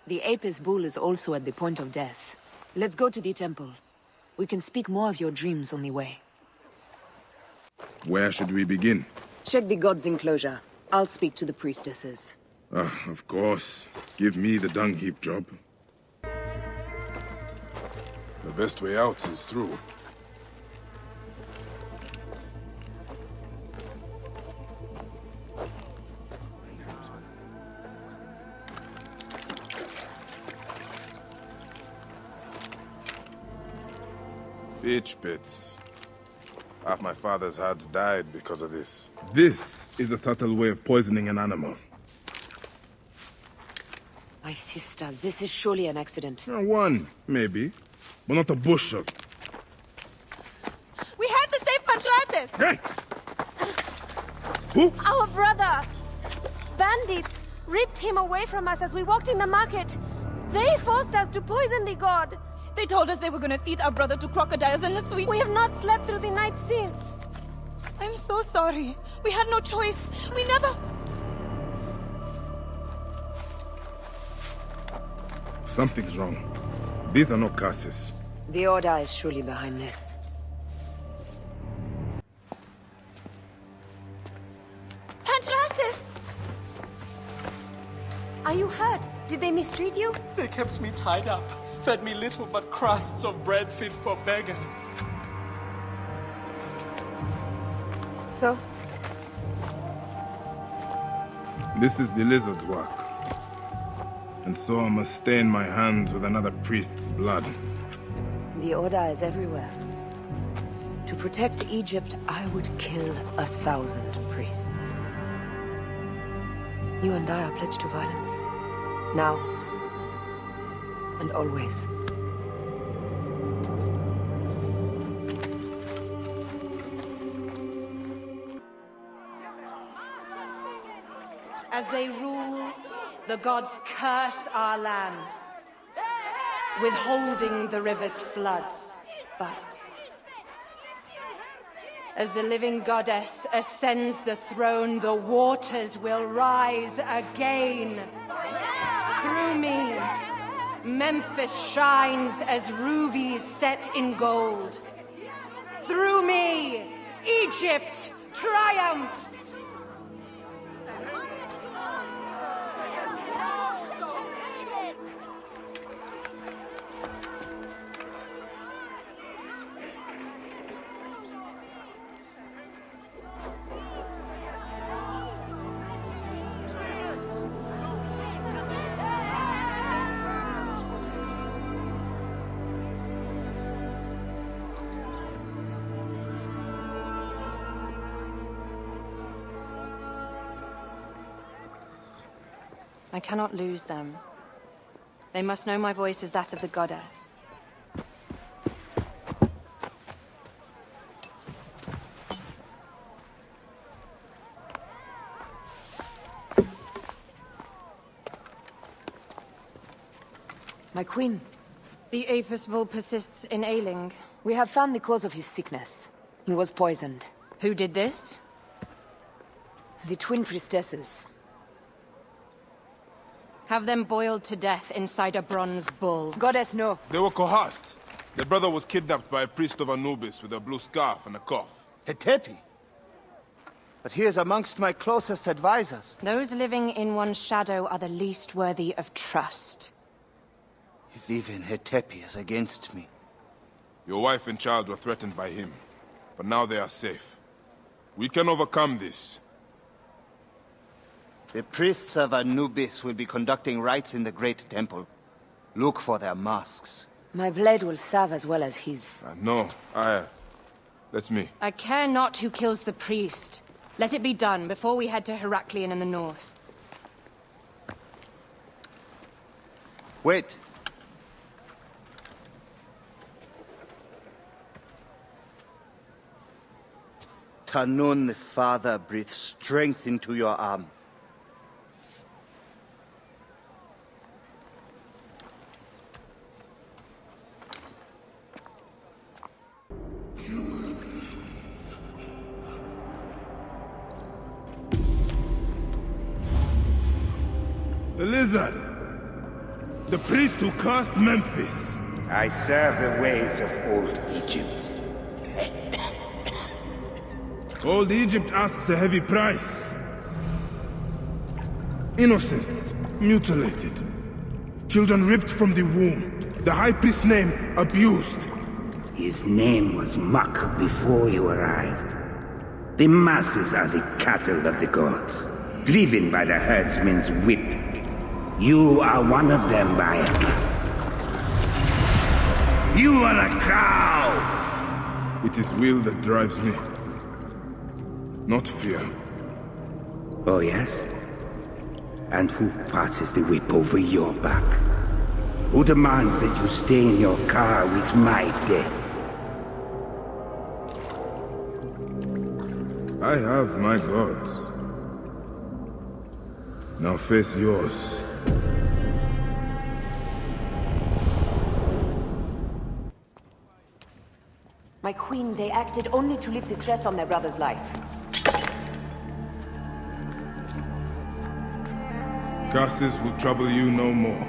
The Apis bull is also at the point of death. Let's go to the temple. We can speak more of your dreams on the way. Where should we begin? Check the god's enclosure. I'll speak to the priestesses. Of course. Give me the dung heap job. The best way out is through. Bitch pits. Half my father's herds died because of this. This is a subtle way of poisoning an animal. My sisters, this is surely an accident. One, maybe. But not a bush shot. We had to save Pantratis! Hey! Who? Our brother! Bandits ripped him away from us as we walked in the market. They forced us to poison the god. They told us they were gonna feed our brother to crocodiles in the sweet. We have not slept through the night since. I'm so sorry. We had no choice. We never... Something's wrong. These are no curses. The Order is surely behind this. Pantratis! Are you hurt? Did they mistreat you? They kept me tied up, fed me little but crusts of bread fit for beggars. So? This is the lizard's work. And so I must stain my hands with another priest's blood. The Order is everywhere. To protect Egypt, I would kill 1,000 priests. You and I are pledged to violence. Now. And always. As they rule, the gods curse our land, withholding the river's floods. But as the living goddess ascends the throne, the waters will rise again. Through me, Memphis shines as rubies set in gold. Through me, Egypt triumphs. I cannot lose them. They must know my voice is that of the goddess. My queen. The Apis bull persists in ailing. We have found the cause of his sickness. He was poisoned. Who did this? The twin priestesses. Have them boiled to death inside a bronze bull. Goddess, no. They were coerced. Their brother was kidnapped by a priest of Anubis with a blue scarf and a cough. Hetepi? But he is amongst my closest advisors. Those living in one's shadow are the least worthy of trust. If even Hetepi is against me. Your wife and child were threatened by him, but now they are safe. We can overcome this. The priests of Anubis will be conducting rites in the Great Temple. Look for their masks. My blade will serve as well as his. No, that's me. I care not who kills the priest. Let it be done before we head to Heraklion in the north. Wait. Tanun the Father breathes strength into your arm. The lizard! The priest who cursed Memphis! I serve the ways of old Egypt. Old Egypt asks a heavy price. Innocents, mutilated. Children ripped from the womb. The High Priest's name abused. His name was Muck before you arrived. The masses are the cattle of the gods, driven by the herdsman's whip. You are one of them, Bayan. You are a cow! It is will that drives me. Not fear. Oh, yes? And who passes the whip over your back? Who demands that you stay in your car with my death? I have my gods. Now face yours. My queen, they acted only to lift the threat on their brother's life. Curses will trouble you no more.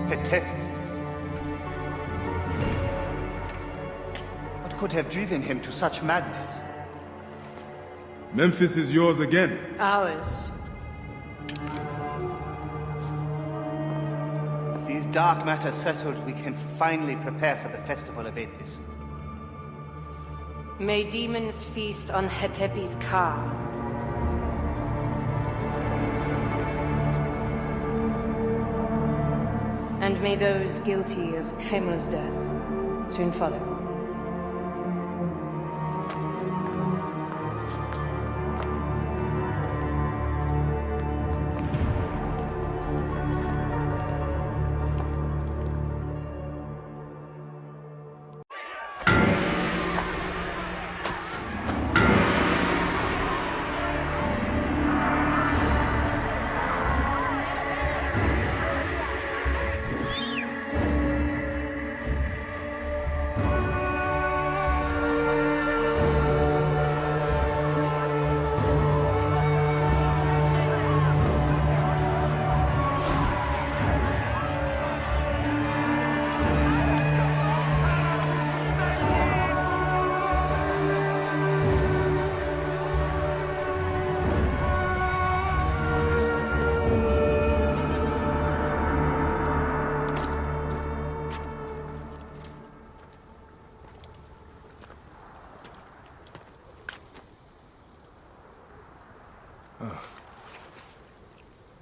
Hetepi. What could have driven him to such madness? Memphis is yours again. Ours. These dark matters settled, we can finally prepare for the festival of Apis. May demons feast on Hetepi's car. And may those guilty of Hemo's death soon follow.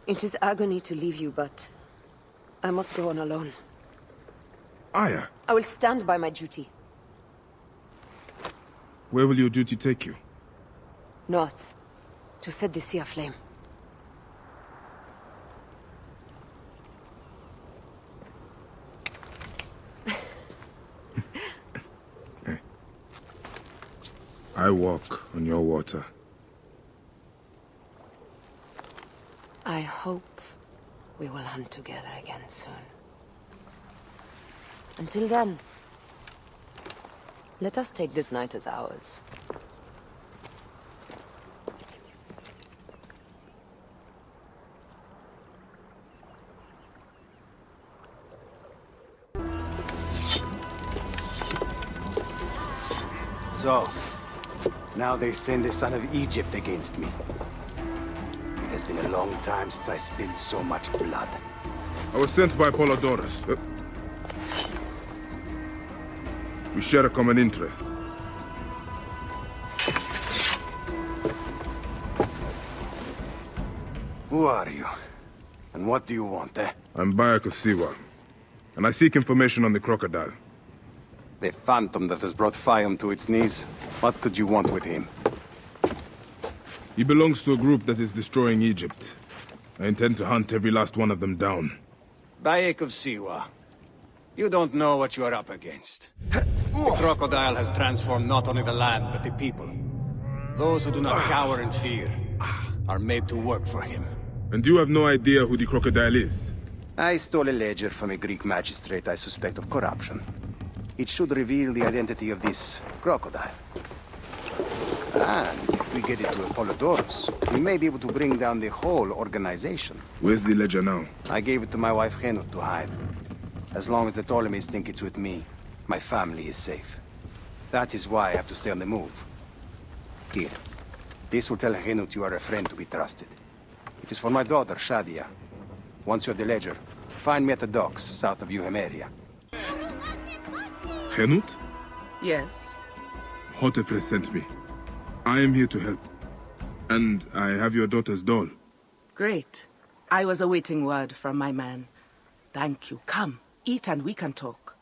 It is agony to leave you, but I must go on alone. Aya, I will stand by my duty. where will your duty take you? North, to set the sea aflame. I walk on your water. I hope we will hunt together again soon. Until then, let us take this night as ours. So, now they send the son of Egypt against me. It has been a long time since I spilled so much blood. I was sent by Polydorus. We share a common interest. Who are you? And what do you want, eh? I'm Bayek of Siwa, and I seek information on the crocodile. The phantom that has brought Fayum to its knees. What could you want with him? He belongs to a group that is destroying Egypt. I intend to hunt every last one of them down. Bayek of Siwa. You don't know what you are up against. The crocodile has transformed not only the land, but the people. Those who do not cower in fear are made to work for him. And you have no idea who the crocodile is? I stole a ledger from a Greek magistrate I suspect of corruption. It should reveal the identity of this crocodile. And if we get it to Apollodorus, we may be able to bring down the whole organization. Where's the ledger now? I gave it to my wife Henut to hide. As long as the Ptolemies think it's with me, my family is safe. That is why I have to stay on the move. Here. This will tell Henut you are a friend to be trusted. It is for my daughter, Shadia. Once you have the ledger, find me at the docks south of Euhemeria. Henut? Yes? Hotefres sent me. I am here to help. And I have your daughter's doll. Great. I was awaiting word from my man. Thank you. Come, eat and we can talk.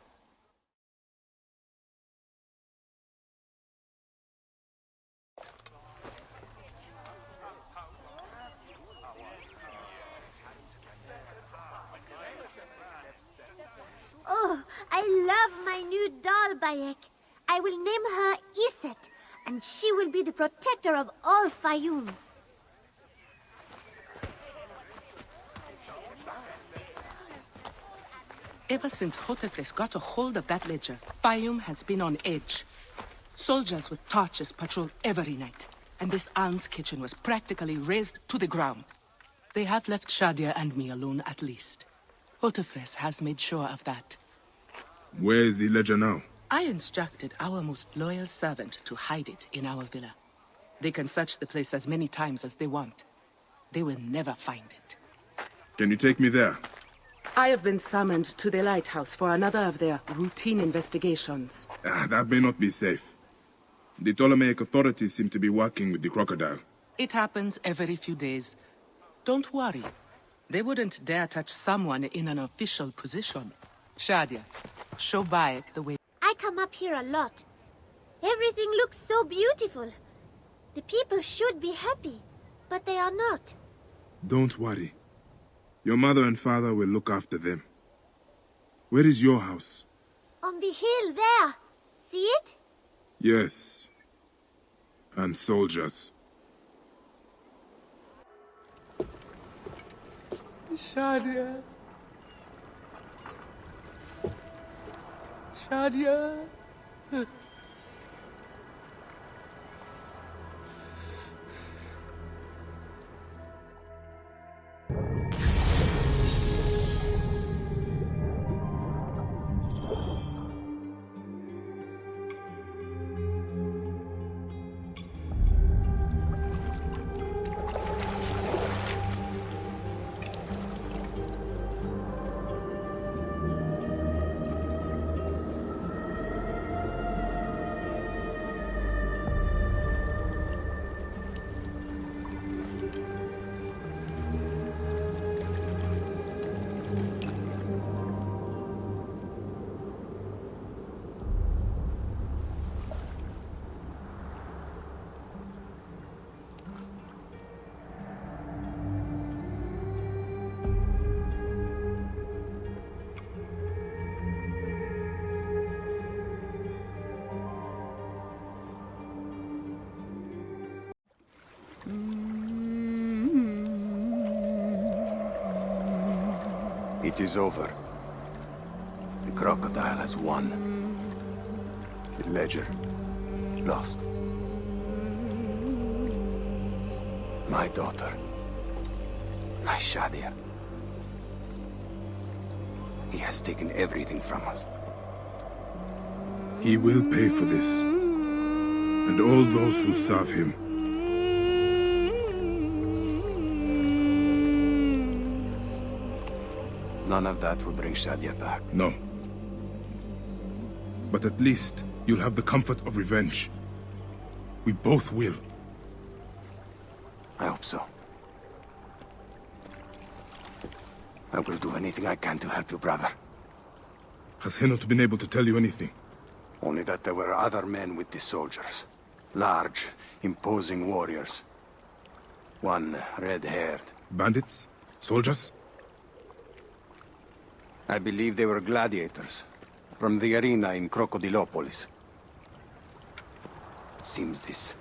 Oh, I love my new doll, Bayek. I will name her Iset, and she will be the protector of all Fayum. Ever since Hotefres got a hold of that ledger, Fayum has been on edge. Soldiers with torches patrol every night, and this alms kitchen was practically razed to the ground. They have left Shadia and me alone at least. Hotefres has made sure of that. Where is the ledger now? I instructed our most loyal servant to hide it in our villa. They can search the place as many times as they want. They will never find it. Can you take me there? I have been summoned to the lighthouse for another of their routine investigations. That may not be safe. The Ptolemaic authorities seem to be working with the crocodile. It happens every few days. Don't worry. They wouldn't dare touch someone in an official position. Shadia, show Bayek the way. I come up here a lot. Everything looks so beautiful. The people should be happy, but they are not. Don't worry. Your mother and father will look after them. Where is your house? On the hill there. See it? Yes. And soldiers. Shadia. Shadia. It is over. The crocodile has won. The ledger lost. My daughter. My Shadia. He has taken everything from us. He will pay for this. And all those who serve him. None of that will bring Shadia back. No. But at least you'll have the comfort of revenge. We both will. I hope so. I will do anything I can to help you, brother. Has Henot been able to tell you anything? Only that there were other men with the soldiers. Large, imposing warriors. One red-haired. Bandits? Soldiers? I believe they were gladiators. From the arena in Crocodilopolis. It seems this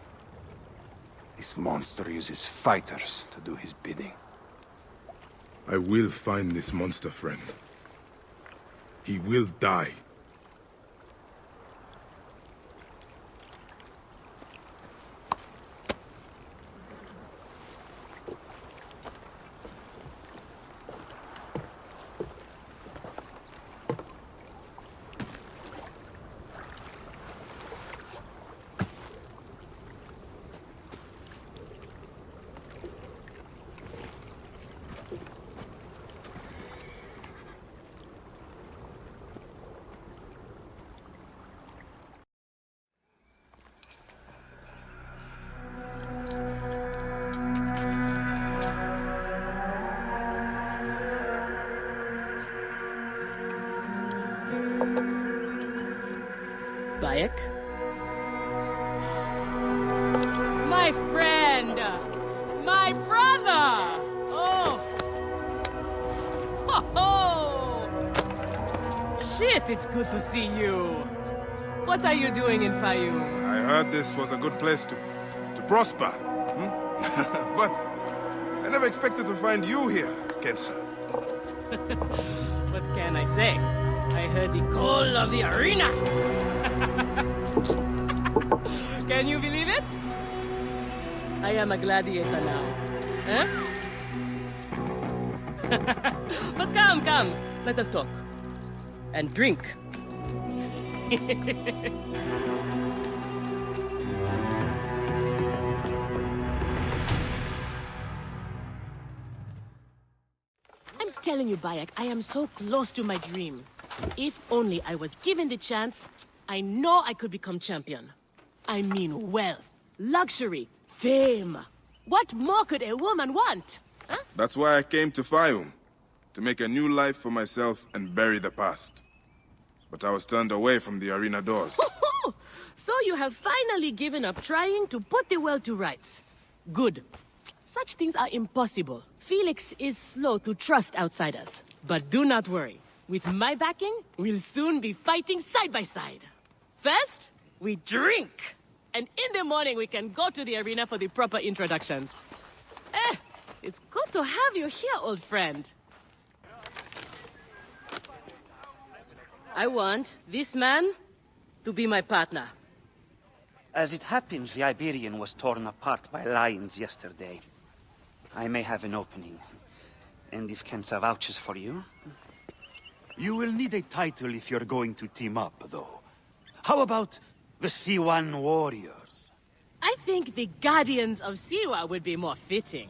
monster uses fighters to do his bidding. I will find this monster, friend. He will die. Bayek? My friend! My brother! Oh! Ho ho! Shit, it's good to see you! What are you doing in Fayoum? I heard this was a good place to prosper. But I never expected to find you here, Kensa. What can I say? I heard the call of the arena! Can you believe it? I am a gladiator now. Huh? But come, let us talk. And drink. I'm telling you, Bayek, I am so close to my dream. If only I was given the chance, I know I could become champion. I mean wealth, luxury, fame. What more could a woman want? Huh? That's why I came to Fayoum. To make a new life for myself and bury the past. But I was turned away from the arena doors. So you have finally given up trying to put the world to rights. Good. Such things are impossible. Felix is slow to trust outsiders. But do not worry. With my backing, we'll soon be fighting side by side. First, we drink. And in the morning, we can go to the arena for the proper introductions. It's good to have you here, old friend. I want this man to be my partner. As it happens, the Iberian was torn apart by lions yesterday. I may have an opening. And if Kensa vouches for you... You will need a title if you're going to team up, though. How about the Siwan Warriors? I think the Guardians of Siwa would be more fitting.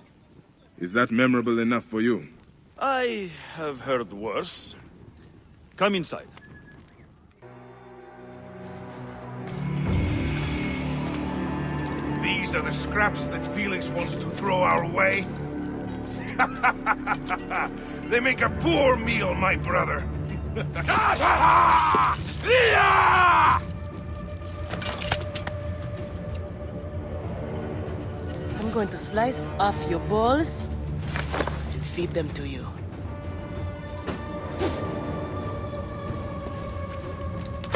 Is that memorable enough for you? I have heard worse. Come inside. These are the scraps that Felix wants to throw our way? They make a poor meal, my brother. I'm going to slice off your balls and feed them to you.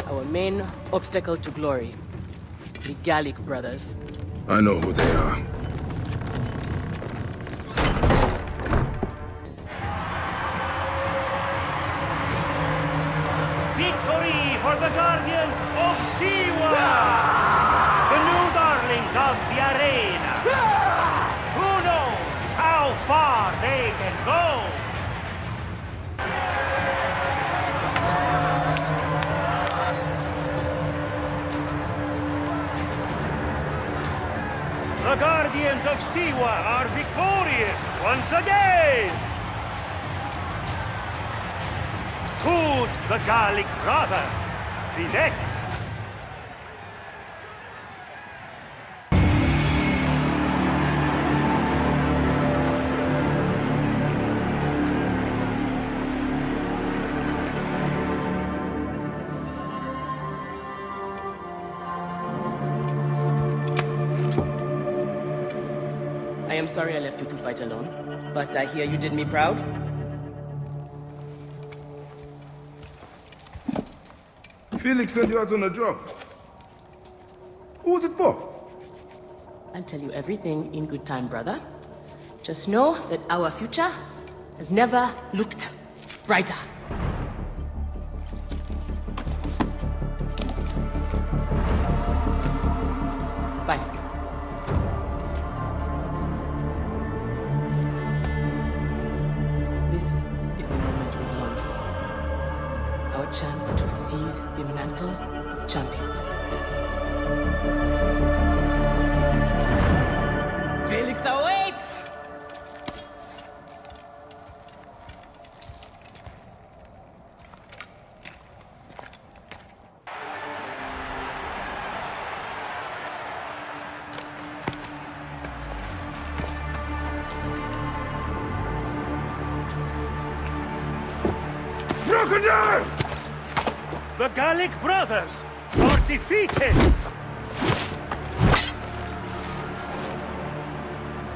Our main obstacle to glory, the Gallic brothers. I know who they are. Guardians of Siwa are victorious once again! To the Gallic brothers, the next! I am sorry I left you to fight alone, but I hear you did me proud. Felix said you out on a job. Who was it for? I'll tell you everything in good time, brother. Just know that our future has never looked brighter. Bye. This is the moment we've longed for. Our chance to seize the mantle of champions. Felix awaits! Crocodile! The Gallic brothers are defeated!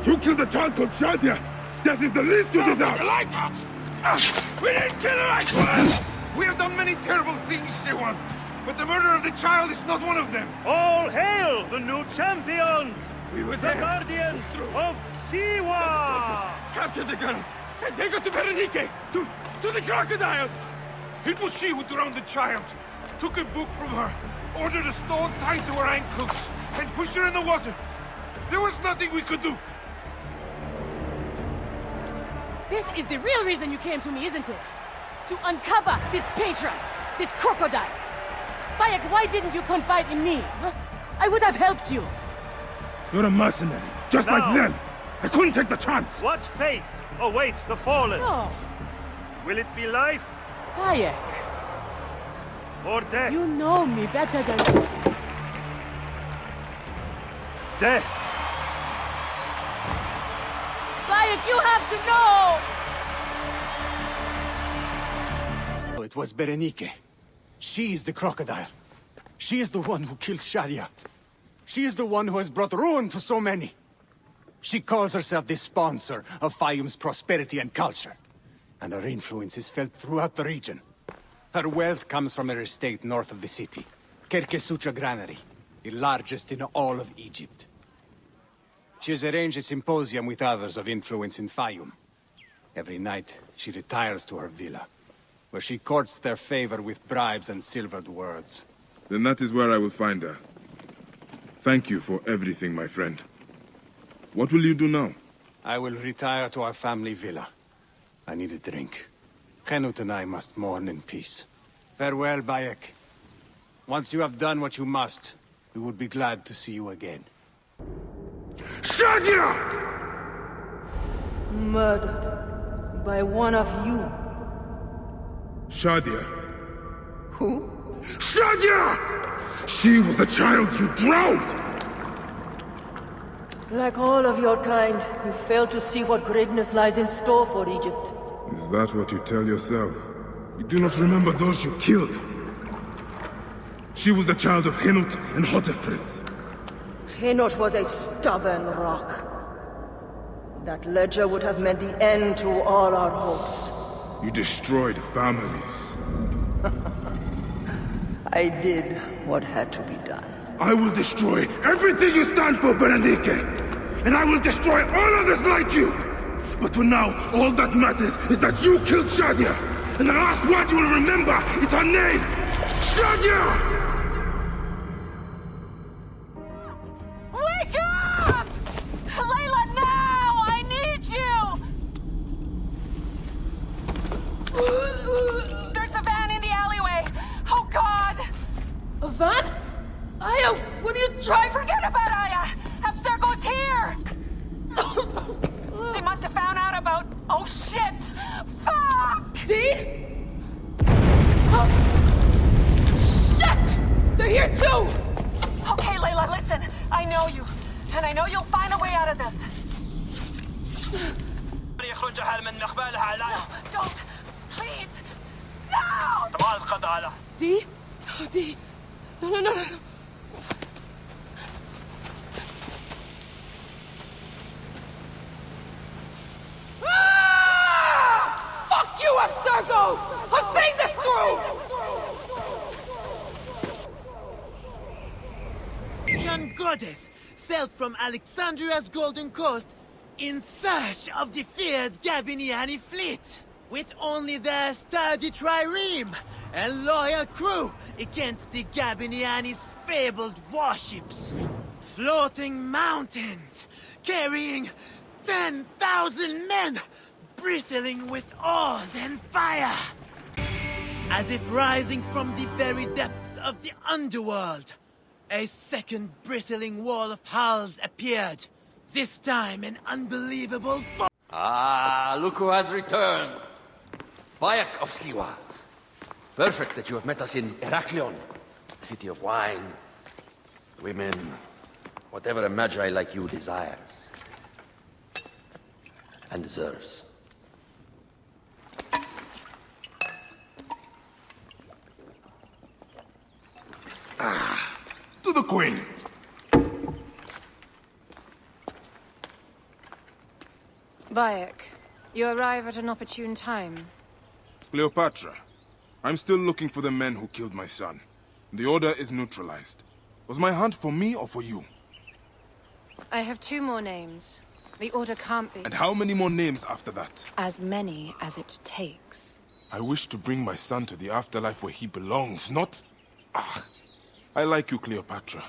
You killed a child called Shadia! That is the least you deserve! The lighthouse! We didn't kill her, I swear! We have done many terrible things, Siwan, but the murder of the child is not one of them. All hail the new champions! We were the there. Guardians of Siwa! Captured the girl and take her to Berenice, to the crocodile! It was she who drowned the child, took a book from her, ordered a stone tied to her ankles, and pushed her in the water. There was nothing we could do. This is the real reason you came to me, isn't it? To uncover this patron, this crocodile. Bayek, why didn't you confide in me? Huh? I would have helped you. You're a mercenary, just Now, like them. I couldn't take the chance. What fate awaits the fallen? No. Will it be life Bayek, or death? you know me better than... Death! Bayek, you have to know! Oh, it was Berenice. She is the crocodile. She is the one who killed Shadia. She is the one who has brought ruin to so many. She calls herself the sponsor of Fayum's prosperity and culture. And her influence is felt throughout the region. Her wealth comes from her estate north of the city. Kerkesucha Granary, the largest in all of Egypt. She has arranged a symposium with others of influence in Fayum. Every night, she retires to her villa, where she courts their favor with bribes and silvered words. Then that is where I will find her. Thank you for everything, my friend. What will you do now? I will retire to our family villa. I need a drink. Henut and I must mourn in peace. Farewell, Bayek. Once you have done what you must, we would be glad to see you again. Shadia! Murdered by one of you. Shadia. Who? Shadia! She was the child you drowned! Like all of your kind, you fail to see what greatness lies in store for Egypt. Is that what you tell yourself? You do not remember those you killed. She was the child of Henut and Hotefres. Henot was a stubborn rock. That ledger would have meant the end to all our hopes. You destroyed families. I did what had to be done. I will destroy everything you stand for, Berenice! And I will destroy all others like you! But for now, all that matters is that you killed Shadia! And the last word you will remember is her name! Shadia! Wake up! Layla, now! I need you! There's a van in the alleyway! Oh, God! A van? Aya, what are you trying? Forget about Aya! Have Abstergo's here! They must have found out about... Oh, shit! Fuck! Dee? Oh. Shit! They're here too! Okay, Layla, listen. I know you. And I know you'll find a way out of this. No, don't. Please. No! Dee? Oh, Dee. No. Fuck you, Abstergo! I'm seeing this through! Young goddess sailed from Alexandria's Golden Coast in search of the feared Gabiniani fleet, with only their sturdy trireme and loyal crew against the Gabiniani's fabled warships. Floating mountains, carrying 10,000 men, bristling with oars and fire. As if rising from the very depths of the underworld, a second bristling wall of hulls appeared. This time an unbelievable Ah, look who has returned. Bayek of Siwa. Perfect that you have met us in Heraklion, city of wine, women, whatever a magi like you desires. And deserves. To the Queen! Bayek, you arrive at an opportune time. Cleopatra, I'm still looking for the men who killed my son. The Order is neutralized. Was my hunt for me or for you? I have 2 more names. The Order can't be... And how many more names after that? As many as it takes. I wish to bring my son to the afterlife where he belongs, not... I like you, Cleopatra.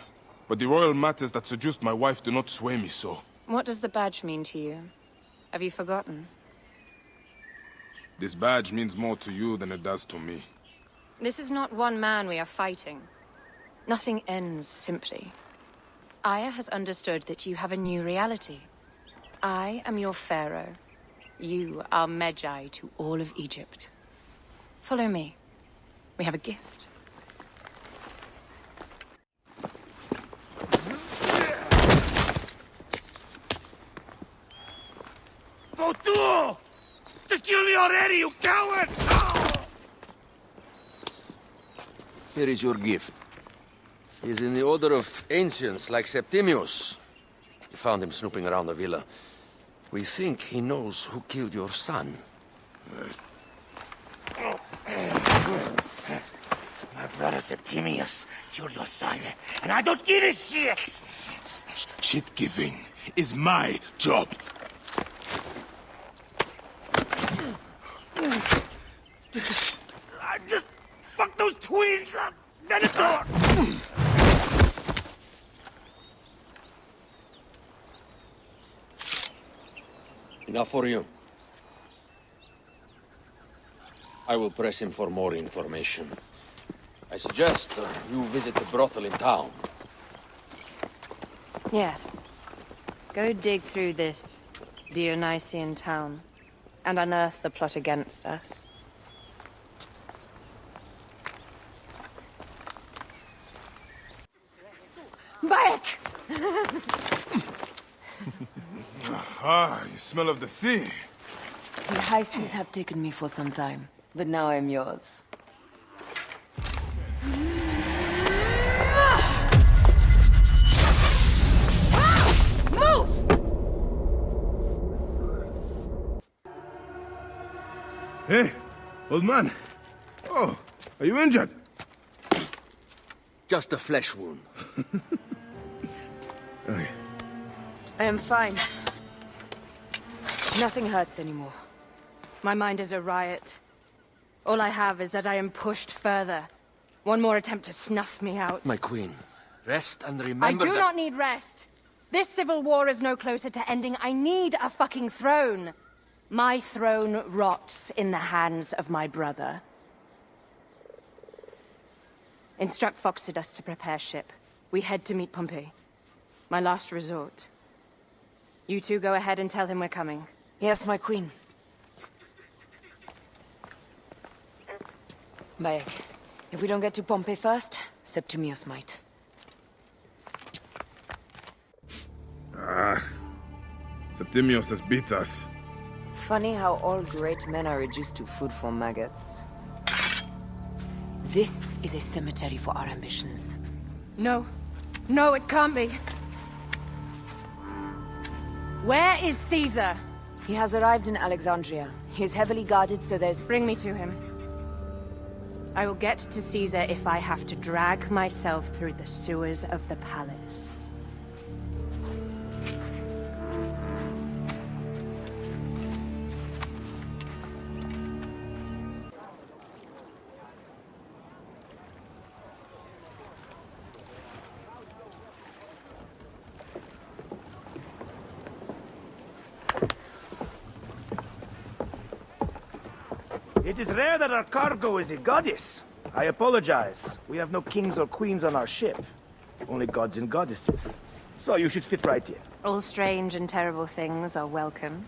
But the royal matters that seduced my wife do not sway me so. What does the badge mean to you? Have you forgotten? This badge means more to you than it does to me. This is not one man we are fighting. Nothing ends simply. Aya has understood that you have a new reality. I am your pharaoh. You are Magi to all of Egypt. Follow me. We have a gift. Votuo! Just kill me already, you coward! Here is your gift. He is in the Order of Ancients, like Septimius. You found him snooping around the villa. We think he knows who killed your son. My brother Septimius killed your son, and I don't give a shit! Shit-giving is my job. I just fucked those twins up, Venator! Enough for you. I will press him for more information. I suggest you visit the brothel in town. Yes. Go dig through this Dionysian town and unearth the plot against us. Bayek! You smell of the sea. The high seas have taken me for some time, but now I'm yours. Move! Hey, old man. Oh, are you injured? Just a flesh wound. Okay. I am fine. Nothing hurts anymore. My mind is a riot. All I have is that I am pushed further. One more attempt to snuff me out. My queen, rest and remember I do not need rest. This civil war is no closer to ending. I need a fucking throne. My throne rots in the hands of my brother. Instruct Phoxidas to prepare ship. We head to meet Pompey. My last resort. You two go ahead and tell him we're coming. Yes, my queen. Bayek, if we don't get to Pompey first, Septimius might. Septimius has beat us. Funny how all great men are reduced to food for maggots. This is a cemetery for our ambitions. No. No, it can't be. Where is Caesar? He has arrived in Alexandria. He is heavily guarded, so there's... Bring me to him. I will get to Caesar if I have to drag myself through the sewers of the palace. It is rare that our cargo is a goddess. I apologize. We have no kings or queens on our ship. Only gods and goddesses. So you should fit right in. All strange and terrible things are welcome.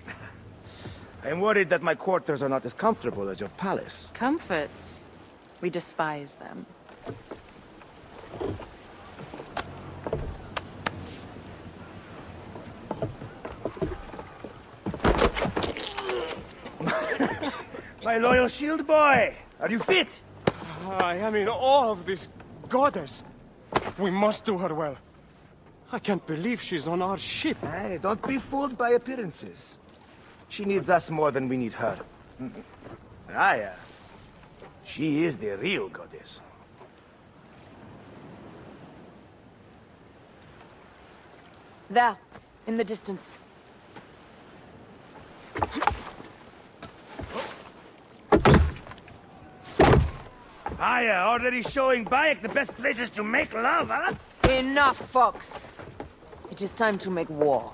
I am worried that my quarters are not as comfortable as your palace. Comforts? We despise them. My loyal shield boy! Are you fit? I am in awe of this goddess. We must do her well. I can't believe she's on our ship. Hey, don't be fooled by appearances. She needs us more than we need her. Aya, she is the real goddess. There, in the distance. Aya, already showing Bayek the best places to make love, huh? Enough, Fox. It is time to make war.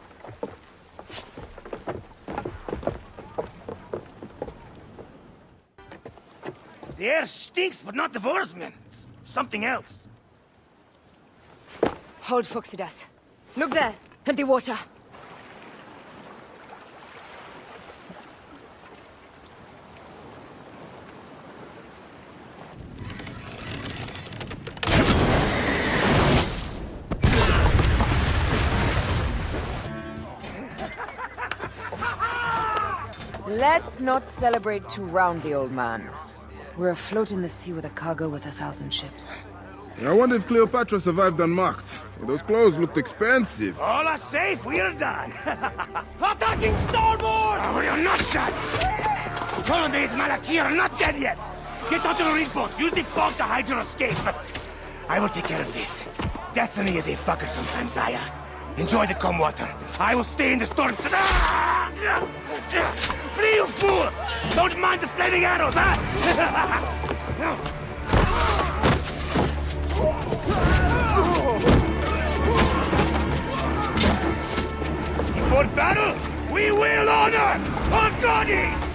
The air stinks, but not the Vorsman. It's something else. Hold, Foxidas. Look there, at the water. Let's not celebrate to round the old man. We're afloat in the sea with a cargo with 1,000 ships. I wonder if Cleopatra survived unmarked. Those clothes looked expensive. All are safe, we're done. Attacking starboard! Will you not shot? Ptolemai's Malaki are not dead yet. Get out of the reef boats. Use the fog to hide your escape. I will take care of this. Destiny is a fucker sometimes, Aya. Enjoy the calm water. I will stay in the storm. Flee, you fools! Don't mind the flaming arrows, huh? For battle, we will honor our goddess!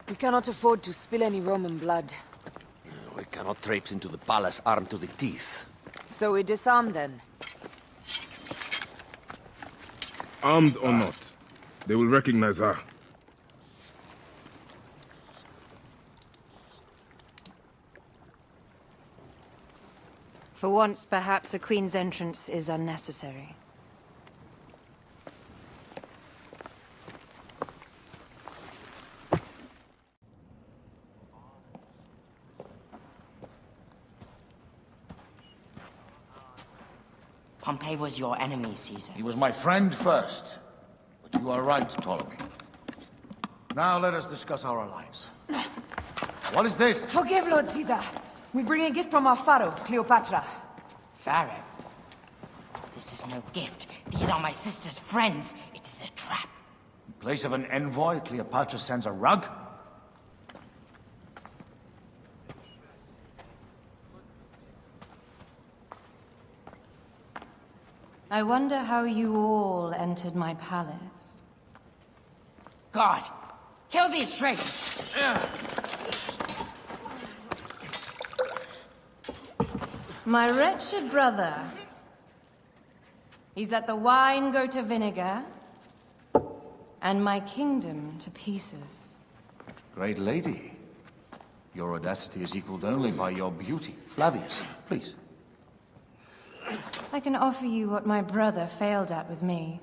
We cannot afford to spill any Roman blood. We cannot traipse into the palace armed to the teeth. So we disarm then. Armed or not, they will recognize her. For once, perhaps a queen's entrance is unnecessary. Pompey was your enemy, Caesar. He was my friend first. But you are right, Ptolemy. Now let us discuss our alliance. What is this? Forgive, Lord Caesar. We bring a gift from our pharaoh, Cleopatra. Pharaoh? This is no gift. These are my sister's friends. It is a trap. In place of an envoy, Cleopatra sends a rug? I wonder how you all entered my palace. God! Kill these traitors! My wretched brother. He's let the wine go to vinegar, and my kingdom to pieces. Great lady. Your audacity is equaled only by your beauty. Flavius, please. I can offer you what my brother failed at with me.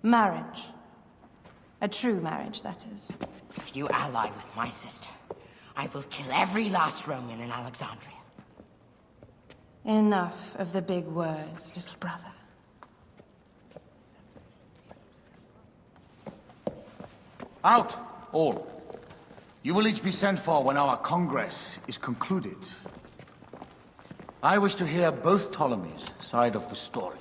Marriage. A true marriage, that is. If you ally with my sister, I will kill every last Roman in Alexandria. Enough of the big words, little brother. Out, all. You will each be sent for when our congress is concluded. I wish to hear both Ptolemy's side of the story.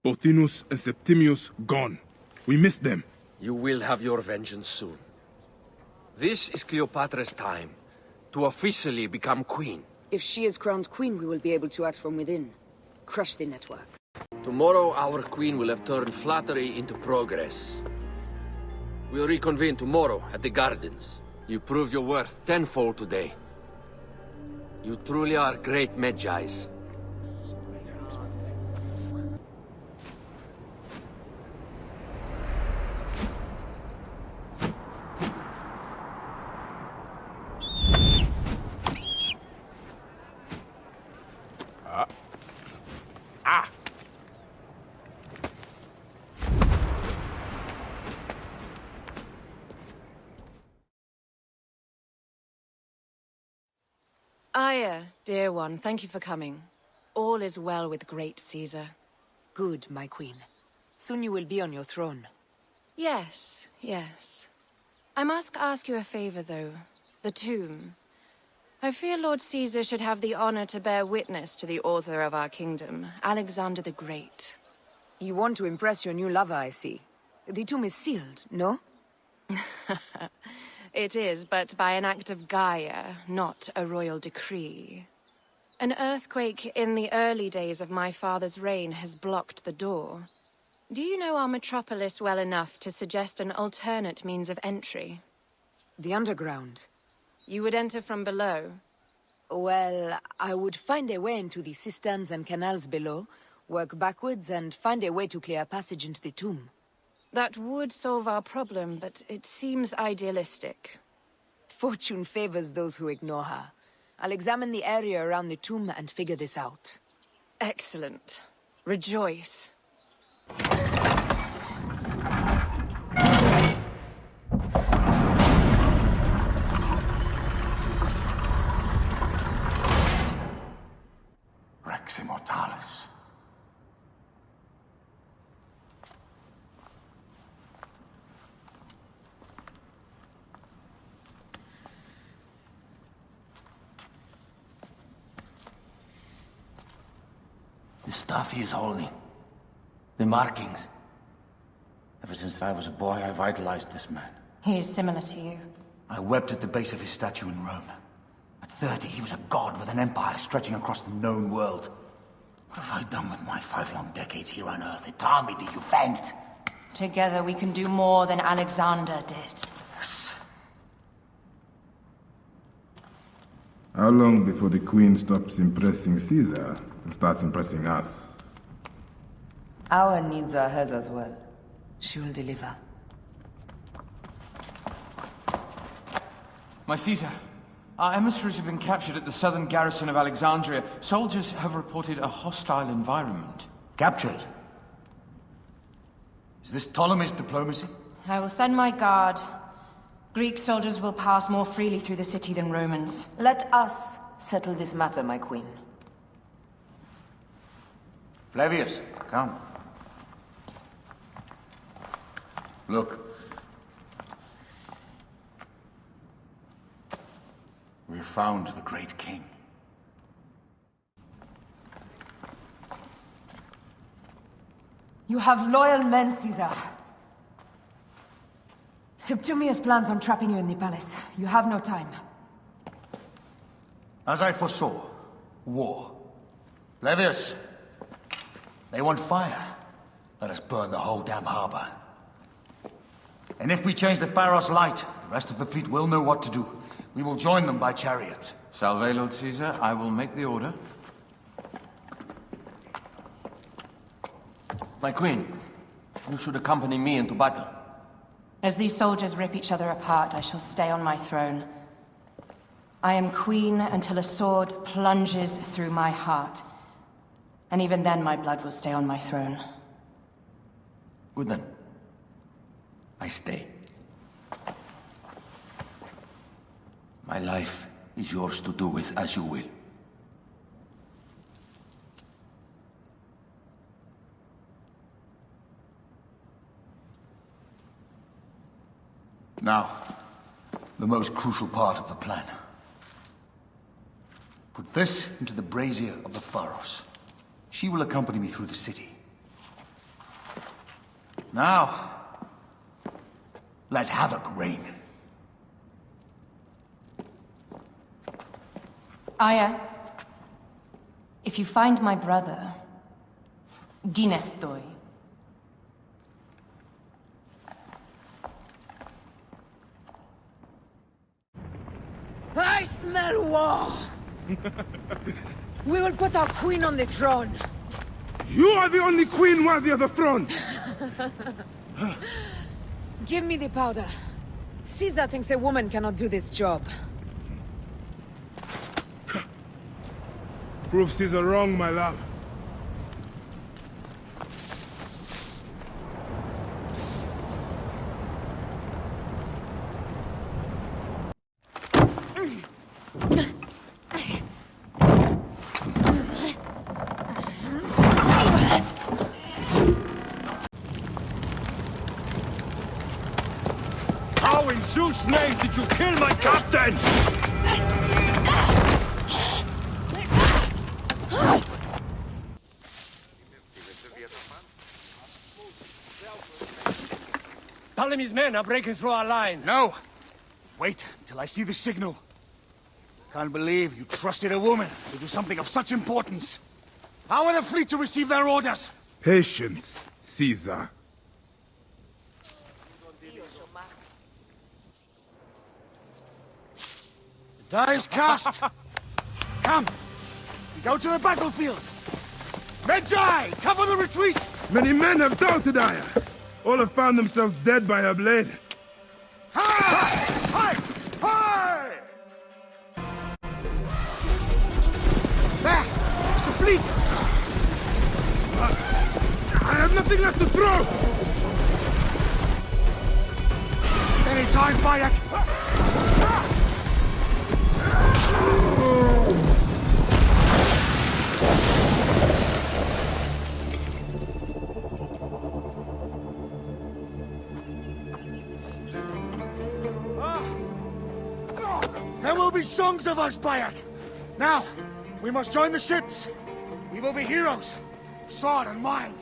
Pothinus and Septimius gone. We missed them. You will have your vengeance soon. This is Cleopatra's time to officially become queen. If she is crowned queen, we will be able to act from within. Crush the network. Tomorrow, our queen will have turned flattery into progress. We'll reconvene tomorrow at the gardens. You proved your worth tenfold today. You truly are great Magi's. Aya, dear one, thank you for coming. All is well with great Caesar. Good, my queen. Soon you will be on your throne. Yes, yes. I must ask you a favor, though. The tomb. I fear Lord Caesar should have the honor to bear witness to the author of our kingdom, Alexander the Great. You want to impress your new lover, I see. The tomb is sealed, no? It is, but by an act of Gaia, not a royal decree. An earthquake in the early days of my father's reign has blocked the door. Do you know our metropolis well enough to suggest an alternate means of entry? The underground. You would enter from below? Well, I would find a way into the cisterns and canals below, work backwards, and find a way to clear a passage into the tomb. That would solve our problem, but it seems idealistic. Fortune favors those who ignore her. I'll examine the area around the tomb and figure this out. Excellent. Rejoice. Rex Immortalis. The stuff he is holding. The markings. Ever since I was a boy, I've idolized this man. He is similar to you. I wept at the base of his statue in Rome. At 30, he was a god with an empire stretching across the known world. What have I done with my 5 long decades here on Earth? It taught me to you vent. Together we can do more than Alexander did. Yes. How long before the Queen stops impressing Caesar and starts impressing us? Our needs are hers as well. She will deliver. My Caesar, our emissaries have been captured at the southern garrison of Alexandria. Soldiers have reported a hostile environment. Captured? Is this Ptolemy's diplomacy? I will send my guard. Greek soldiers will pass more freely through the city than Romans. Let us settle this matter, my queen. Flavius, come. Look. We found the great king. You have loyal men, Caesar. Septimius plans on trapping you in the palace. You have no time. As I foresaw, war. Levius, they want fire. Let us burn the whole damn harbor. And if we change the Pharos light, the rest of the fleet will know what to do. We will join them by chariot. Salve, Lord Caesar. I will make the order. My queen, you should accompany me into battle. As these soldiers rip each other apart, I shall stay on my throne. I am queen until a sword plunges through my heart. And even then my blood will stay on my throne. Good then. I stay. My life is yours to do with as you will. Now, the most crucial part of the plan. Put this into the brazier of the Pharos. She will accompany me through the city. Now, let havoc reign. Aya, if you find my brother, Ginestoi. I smell war! We will put our queen on the throne. You are the only queen worthy of the throne! Give me the powder. Caesar thinks a woman cannot do this job. Prove Caesar wrong, my love. How in Zeus' name did you kill my captain? Ptolemy's men are breaking through our line. No! Wait till I see the signal. Can't believe you trusted a woman to do something of such importance. How are the fleet to receive their orders? Patience, Caesar. The die is cast. Come, we go to the battlefield. Medjay, cover the retreat. Many men have doubted Aya. All have found themselves dead by her blade. Hi! Hi! Hi! There! It's the fleet! I have nothing left to throw! Any time, Bayek! There will be songs of us, Bayek! Now, we must join the ships! We will be heroes, sword and mind!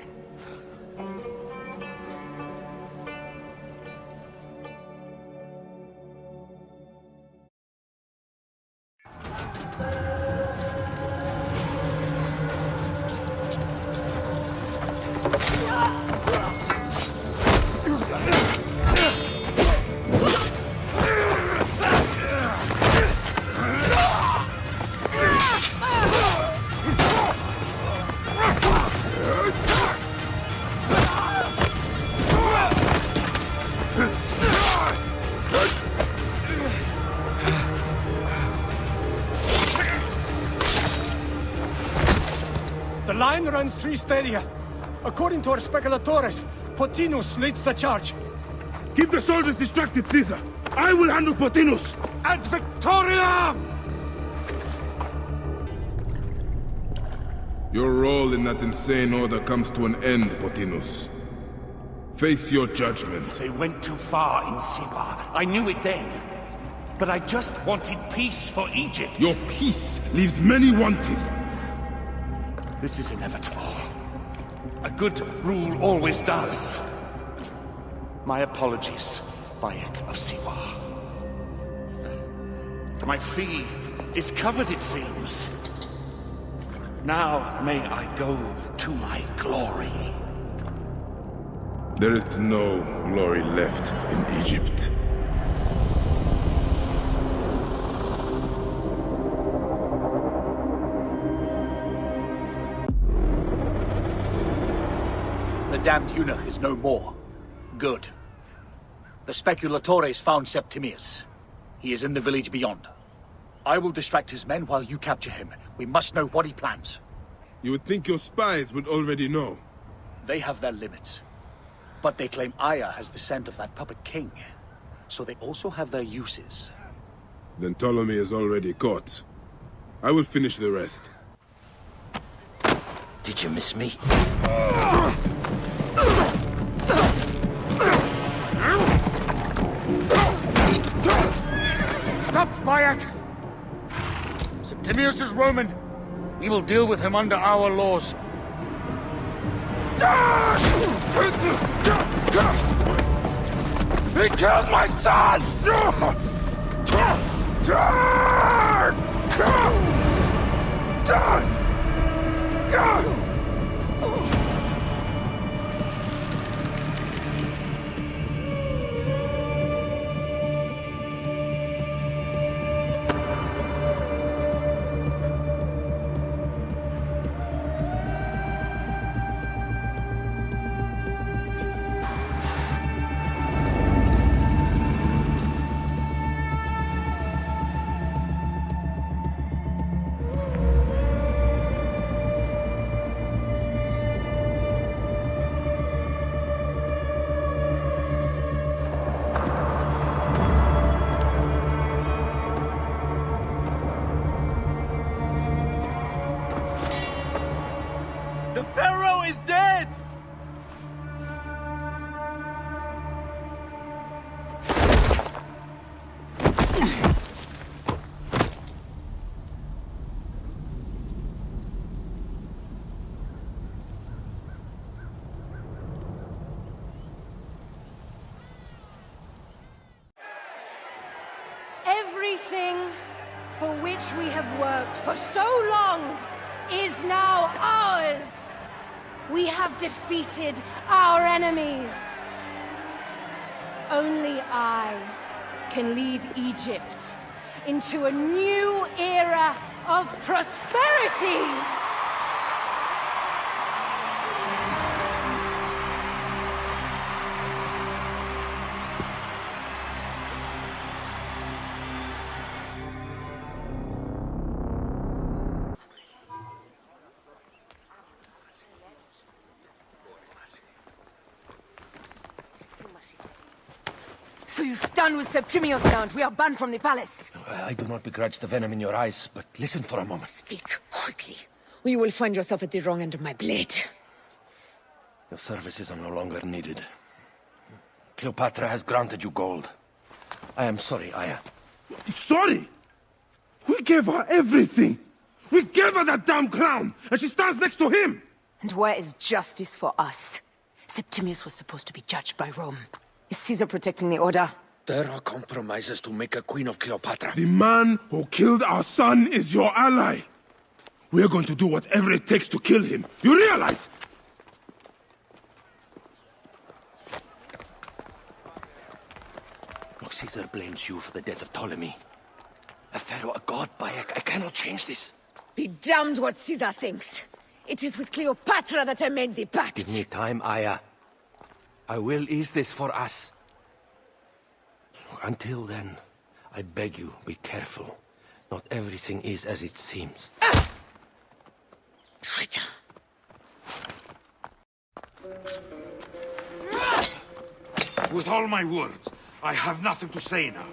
The line runs 3 stadia. According to our speculatores, Pothinus leads the charge. Keep the soldiers distracted, Caesar. I will handle Pothinus. Ad Victoriam! Your role in that insane order comes to an end, Pothinus. Face your judgment. They went too far in Siwa. I knew it then. But I just wanted peace for Egypt. Your peace leaves many wanting. This is inevitable. A good rule always does. My apologies, Bayek of Siwa. My fee is covered, it seems. Now may I go to my glory. There is no glory left in Egypt. The damned eunuch is no more. Good. The speculatores found Septimius. He is in the village beyond. I will distract his men while you capture him. We must know what he plans. You would think your spies would already know. They have their limits. But they claim Aya has the scent of that puppet king. So they also have their uses. Then Ptolemy is already caught. I will finish the rest. Did you miss me? Stop, Bayek! Septimius is Roman. We will deal with him under our laws. He killed my son! The Pharaoh is dead! Everything for which we have worked for so long is now ours! We have defeated our enemies. Only I can lead Egypt into a new era of prosperity! So you stand with Septimius now, and we are banned from the palace. I do not begrudge the venom in your eyes, but listen for a moment. Speak quickly, or you will find yourself at the wrong end of my blade. Your services are no longer needed. Cleopatra has granted you gold. I am sorry, Aya. Sorry? We gave her everything! We gave her that damn clown, and she stands next to him! And where is justice for us? Septimius was supposed to be judged by Rome. Is Caesar protecting the Order? There are compromises to make a queen of Cleopatra. The man who killed our son is your ally. We're going to do whatever it takes to kill him. You realize? Caesar blames you for the death of Ptolemy. A pharaoh, a god, Bayek. I cannot change this. Be damned what Caesar thinks. It is with Cleopatra that I made the pact. Give me time, Aya. I will ease this for us. Until then, I beg you, be careful. Not everything is as it seems. Traitor! With all my words, I have nothing to say now.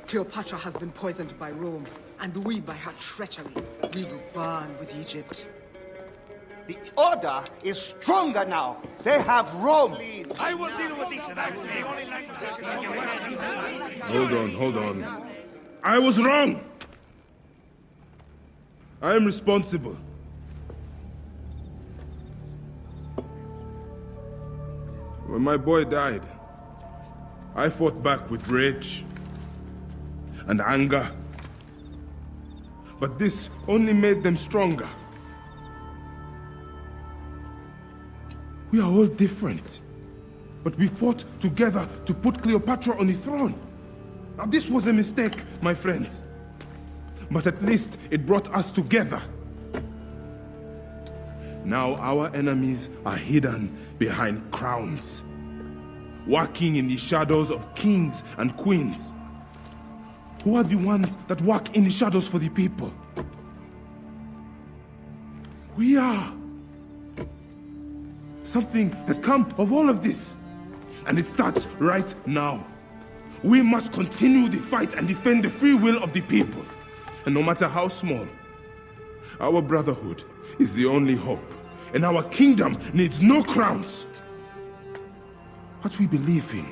Cleopatra has been poisoned by Rome, and we by her treachery. We will burn with Egypt. The Order is stronger now. They have Rome. I will deal with these. Hold on. I was wrong. I am responsible. When my boy died, I fought back with rage and anger. But this only made them stronger. We are all different. But we fought together to put Cleopatra on the throne. Now this was a mistake, my friends. But at least it brought us together. Now our enemies are hidden behind crowns, walking in the shadows of kings and queens. Who are the ones that walk in the shadows for the people? We are. Something has come of all of this, and it starts right now. We must continue the fight and defend the free will of the people. And no matter how small, our brotherhood is the only hope, and our kingdom needs no crowns. What we believe in,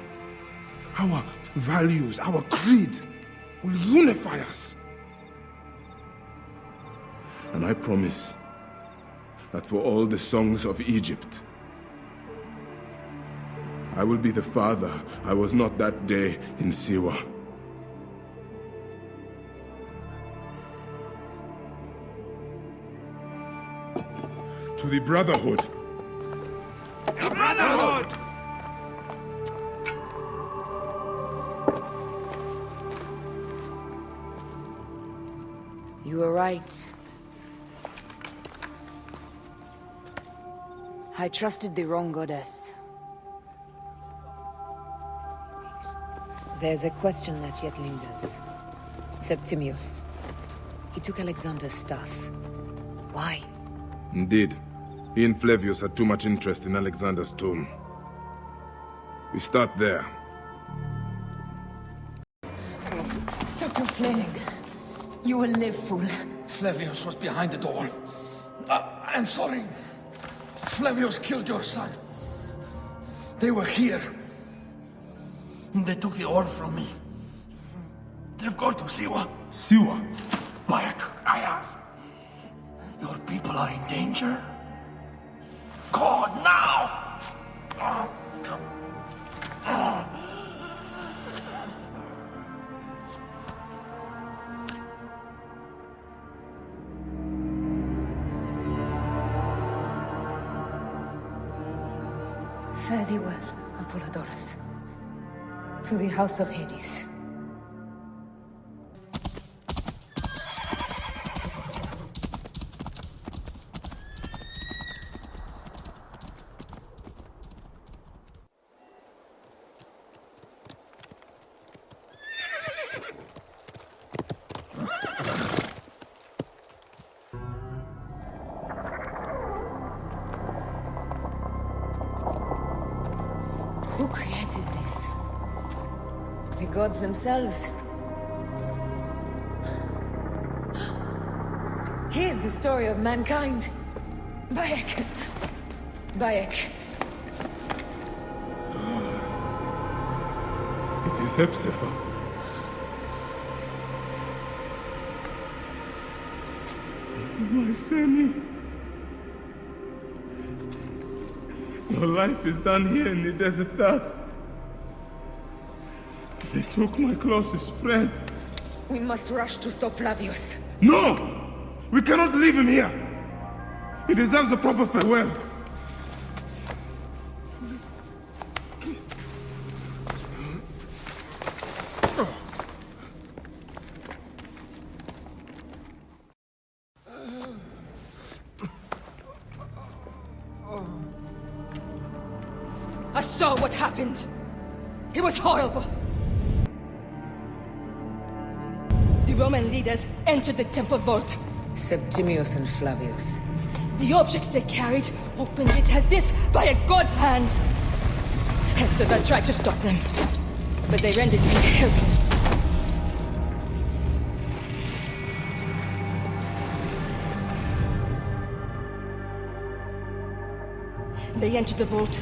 our values, our creed, will unify us. And I promise that for all the songs of Egypt, I will be the father I was not that day in Siwa. To the Brotherhood. The Brotherhood! You were right. I trusted the wrong goddess. There's a question that yet lingers. Septimius. He took Alexander's stuff. Why? Indeed. He and Flavius had too much interest in Alexander's tomb. We start there. Stop your flailing. You will live, fool. Flavius was behind the door. I'm sorry. Flavius killed your son. They were here. They took the orb from me. They've gone to Siwa. Siwa? Bayek, Aya. Your people are in danger. God, now! Fare thee well, Apollodorus. To the House of Hades. Who created this? The gods themselves. Here's the story of mankind. Bayek. Bayek. It is Hepzibah. My Sammy. Your life is done here in the desert dust. They took my closest friend. We must rush to stop Flavius. No! We cannot leave him here! He deserves a proper farewell. I saw what happened. It was horrible. The Roman leaders entered the temple vault. Septimius and Flavius. The objects they carried opened it as if by a god's hand. Hepzibah tried to stop them, but they rendered him helpless. They entered the vault.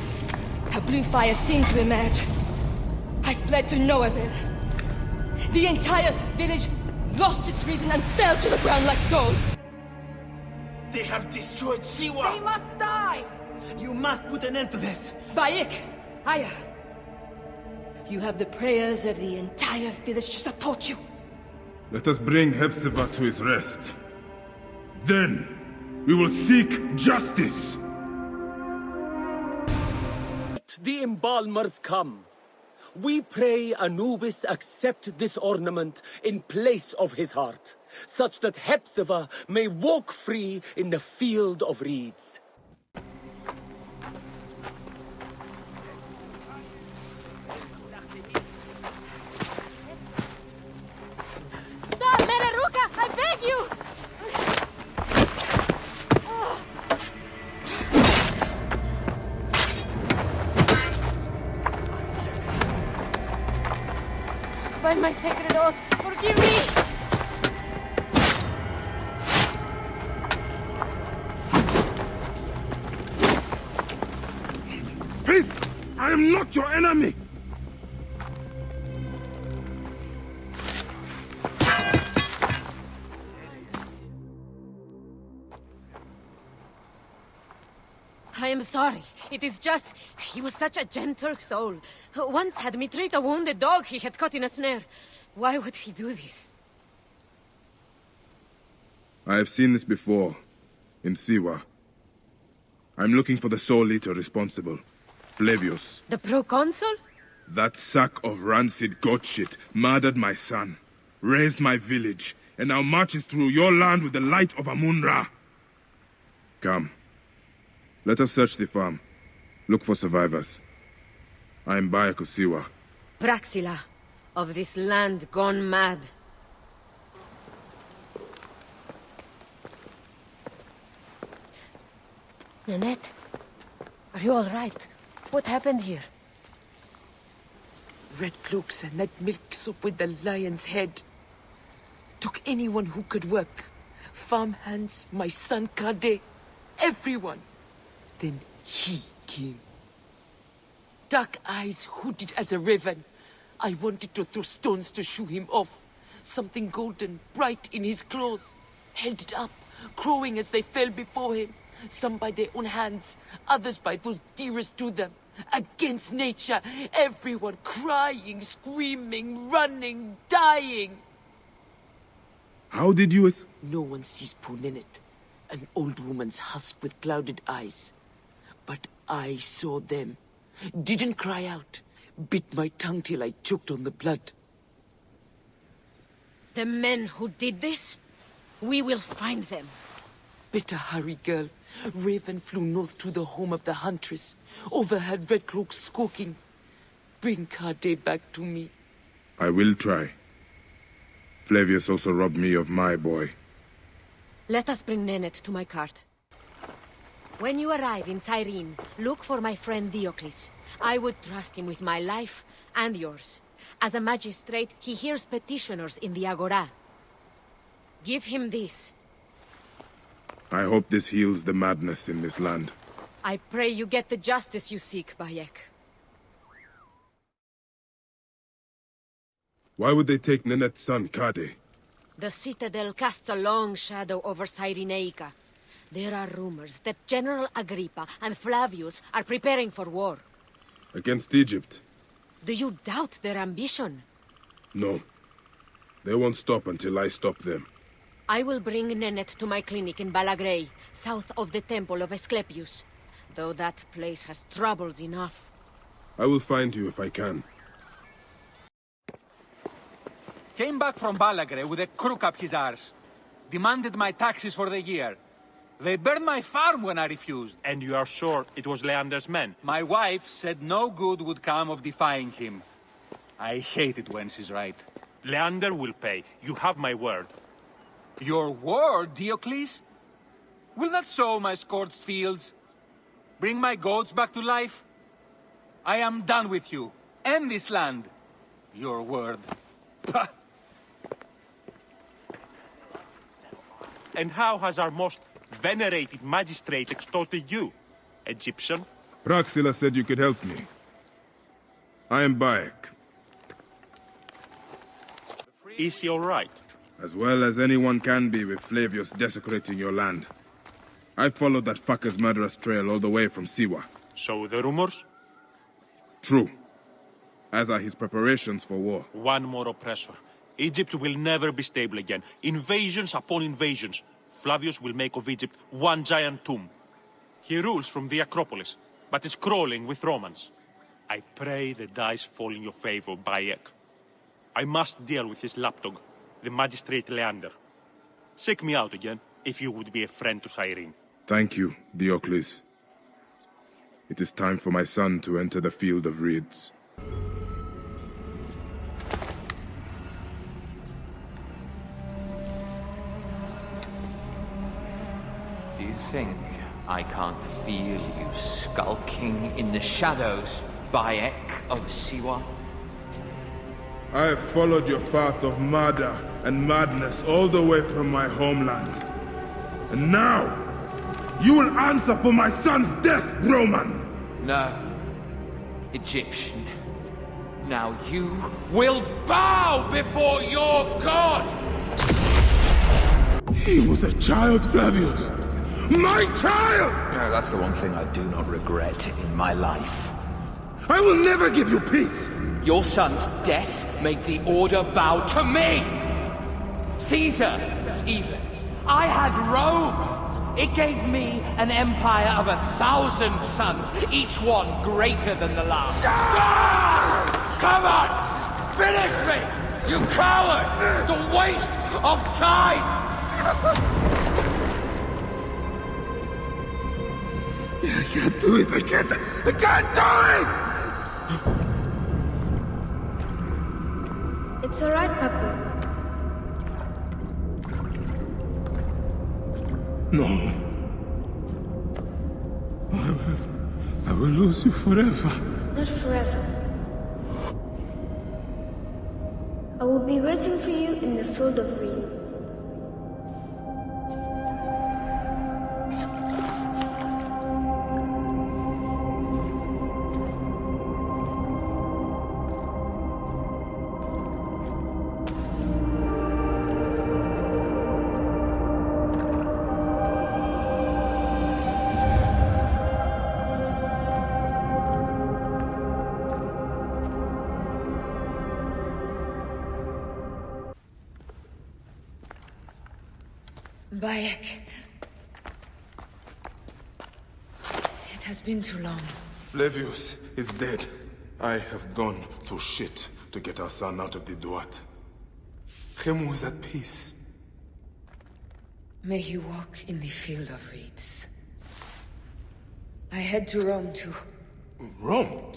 A blue fire seemed to emerge. I fled to no avail. The entire village lost its reason and fell to the ground like dogs. They have destroyed Siwa! They must die! You must put an end to this! Bayek, Aya, you have the prayers of the entire village to support you. Let us bring Hepzibah to his rest. Then, we will seek justice. the embalmers come. We pray Anubis accept this ornament in place of his heart, such that Hepzibah may walk free in the field of reeds. Stop, Meleruka! I beg you! By my sacred oath, forgive me! Peace! I am not your enemy! I am sorry. It is just... he was such a gentle soul. Once had me treat a wounded dog he had caught in a snare. Why would he do this? I have seen this before, in Siwa. I'm looking for the Soul Eater responsible, Flavius. The proconsul? That sack of rancid goat shit murdered my son, raised my village, and now marches through your land with the light of Amun-Ra. Come. Let us search the farm. Look for survivors. I am Bayek of Siwa. Praxila, of this land gone mad. Nanette, are you all right? What happened here? Red cloaks and that milk soup with the lion's head. Took anyone who could work. Farmhands, my son Kade, everyone. Then he came. Dark eyes hooded as a raven. I wanted to throw stones to shoo him off. Something golden, bright in his claws. Held it up, crowing as they fell before him. Some by their own hands, others by those dearest to them. Against nature, everyone crying, screaming, running, dying. How did you No one sees poor Ninette, an old woman's husk with clouded eyes. But I saw them. Didn't cry out. Bit my tongue till I choked on the blood. The men who did this? We will find them. Better hurry, girl. Raven flew north to the home of the huntress. Overheard Red Cloak squawking. Bring Kade back to me. I will try. Flavius also robbed me of my boy. Let us bring Nennet to my cart. When you arrive in Cyrene, look for my friend Diocles. I would trust him with my life and yours. As a magistrate, he hears petitioners in the Agora. Give him this. I hope this heals the madness in this land. I pray you get the justice you seek, Bayek. Why would they take Ninette's son, Kade? The Citadel casts a long shadow over Cyrenaica. There are rumors that General Agrippa and Flavius are preparing for war. Against Egypt? Do you doubt their ambition? No. They won't stop until I stop them. I will bring Nennet to my clinic in Balagrey, south of the Temple of Asclepius. Though that place has troubles enough. I will find you if I can. Came back from Balagrey with a crook up his arse. Demanded my taxes for the year. They burned my farm when I refused. And you are sure it was Leander's men? My wife said no good would come of defying him. I hate it when she's right. Leander will pay. You have my word. Your word, Diocles? Will that sow my scorched fields? Bring my goats back to life? I am done with you. And this land. Your word. Pah! And how has our most venerated magistrate extorted you, Egyptian? Praxila said you could help me. I am Bayek. Is he all right? As well as anyone can be with Flavius desecrating your land. I followed that fucker's murderous trail all the way from Siwa. So the rumors? True. As are his preparations for war. One more oppressor. Egypt will never be stable again. Invasions upon invasions. Flavius will make of Egypt one giant tomb. He rules from the Acropolis, but is crawling with Romans. I pray the dice fall in your favor, Bayek. I must deal with this lapdog, the magistrate Leander. Seek me out again, if you would be a friend to Cyrene. Thank you, Diocles. It is time for my son to enter the field of reeds. Do you think I can't feel you skulking in the shadows, Bayek of Siwa? I have followed your path of murder and madness all the way from my homeland. And now, you will answer for my son's death, Roman! No, Egyptian. Now you will bow before your god! He was a child, Flavius! My child! No, that's the one thing I do not regret in my life. I will never give you peace! Your son's death made the Order bow to me! Caesar, even. I had Rome! It gave me an empire of 1,000 sons, each one greater than the last. Ah! Come on! Finish me! You coward! The waste of time! I can't do it! I can't do it! It's alright, Papa. No. I will lose you forever. Not forever. I will be waiting for you in the field of reeds. Bayek. It has been too long. Flavius is dead. I have gone through shit to get our son out of the Duat. Hemu is at peace. May he walk in the field of reeds. I head to Rome too. Rome?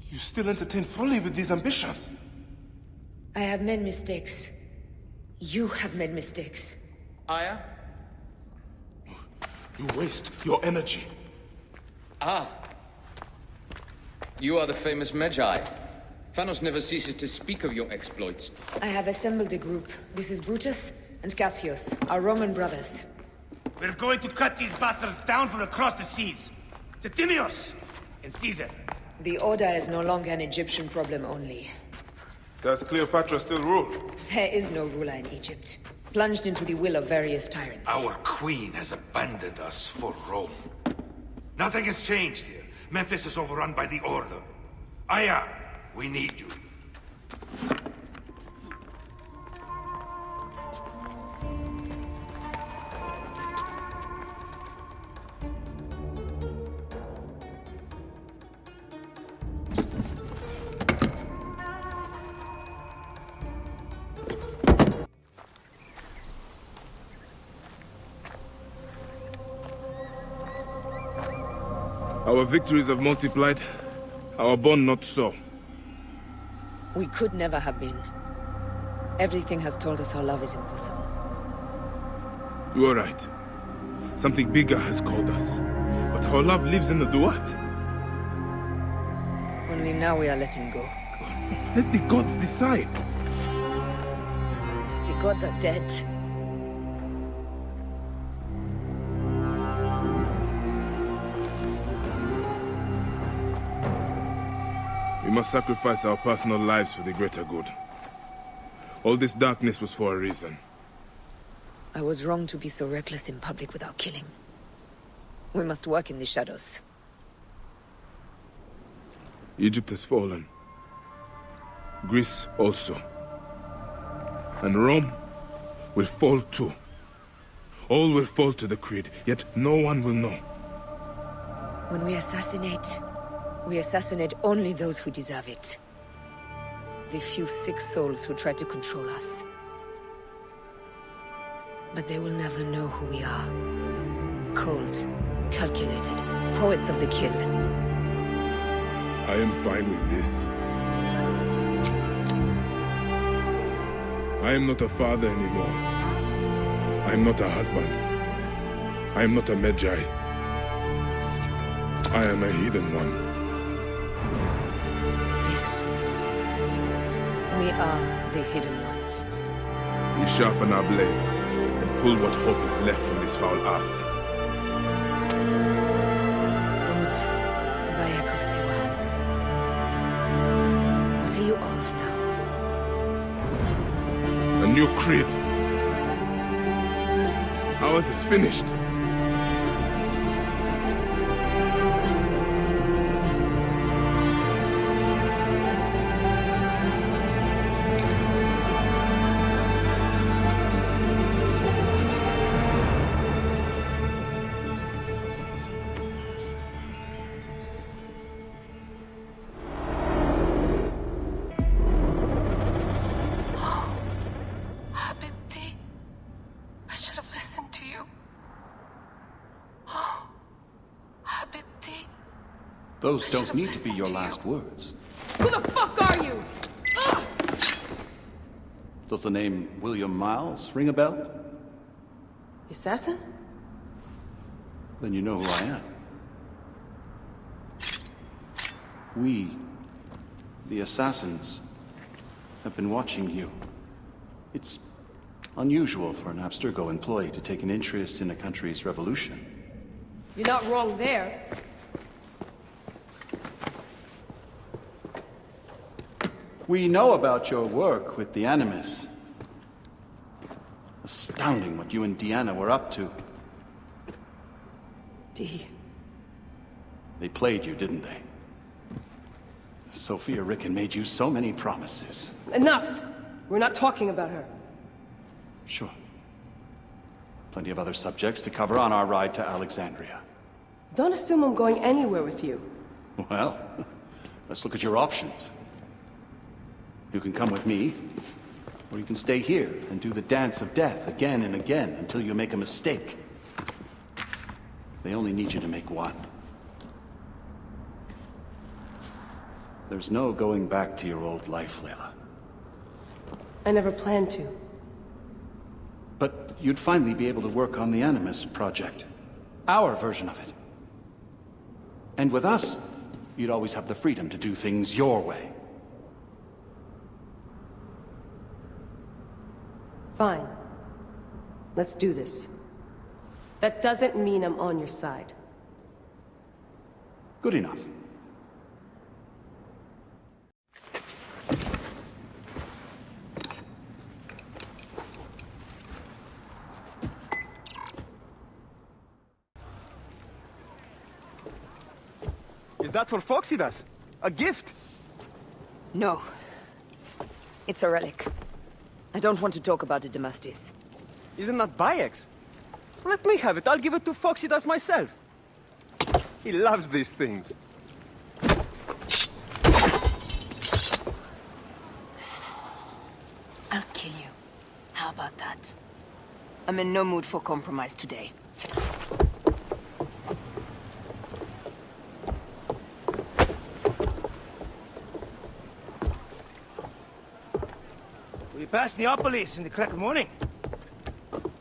You still entertain folly with these ambitions? I have made mistakes. You have made mistakes. Aya? You waste your energy. Ah. You are the famous Magi. Phanos never ceases to speak of your exploits. I have assembled a group. This is Brutus and Cassius, our Roman brothers. We're going to cut these bastards down from across the seas. Septimius and Caesar. The Order is no longer an Egyptian problem only. Does Cleopatra still rule? There is no ruler in Egypt. Plunged into the will of various tyrants. Our queen has abandoned us for Rome. Nothing has changed here. Memphis is overrun by the Order. Aya, we need you. Our victories have multiplied, our bond not so. We could never have been. Everything has told us our love is impossible. You are right. Something bigger has called us. But our love lives in the Duat. Only now we are letting go. Let the gods decide. The gods are dead. We must sacrifice our personal lives for the greater good. All this darkness was for a reason. I was wrong to be so reckless in public without killing. We must work in the shadows. Egypt has fallen. Greece also. And Rome will fall too. All will fall to the creed, yet no one will know. When we assassinate, We assassinate only those who deserve it. The few sick souls who try to control us. But they will never know who we are. Cold, calculated, poets of the kill. I am fine with this. I am not a father anymore. I am not a husband. I am not a Magi. I am a hidden one. Yes. We are the hidden ones. We sharpen our blades and pull what hope is left from this foul earth. Good, Bayek of Siwa. What are you of now? A new creed. Ours is finished. Those don't need to be your last words. Who the fuck are you? Ah! Does the name William Miles ring a bell? The assassin? Then you know who I am. We, the assassins, have been watching you. It's unusual for an Abstergo employee to take an interest in a country's revolution. You're not wrong there. We know about your work with the Animus. Astounding what you and Deanna were up to. D. They played you, didn't they? Sophia Ricken made you so many promises. Enough! We're not talking about her. Sure. Plenty of other subjects to cover on our ride to Alexandria. Don't assume I'm going anywhere with you. Well, let's look at your options. You can come with me, or you can stay here and do the dance of death again and again until you make a mistake. They only need you to make one. There's no going back to your old life, Layla. I never planned to. But you'd finally be able to work on the Animus project. Our version of it. And with us, you'd always have the freedom to do things your way. Fine. Let's do this. That doesn't mean I'm on your side. Good enough. Is that for Foxidas? A gift? No. It's a relic. I don't want to talk about it, Damastis. Isn't that Bayek's? Let me have it. I'll give it to Foxidas myself. He loves these things. I'll kill you. How about that? I'm in no mood for compromise today. We passed Neapolis in the crack of morning.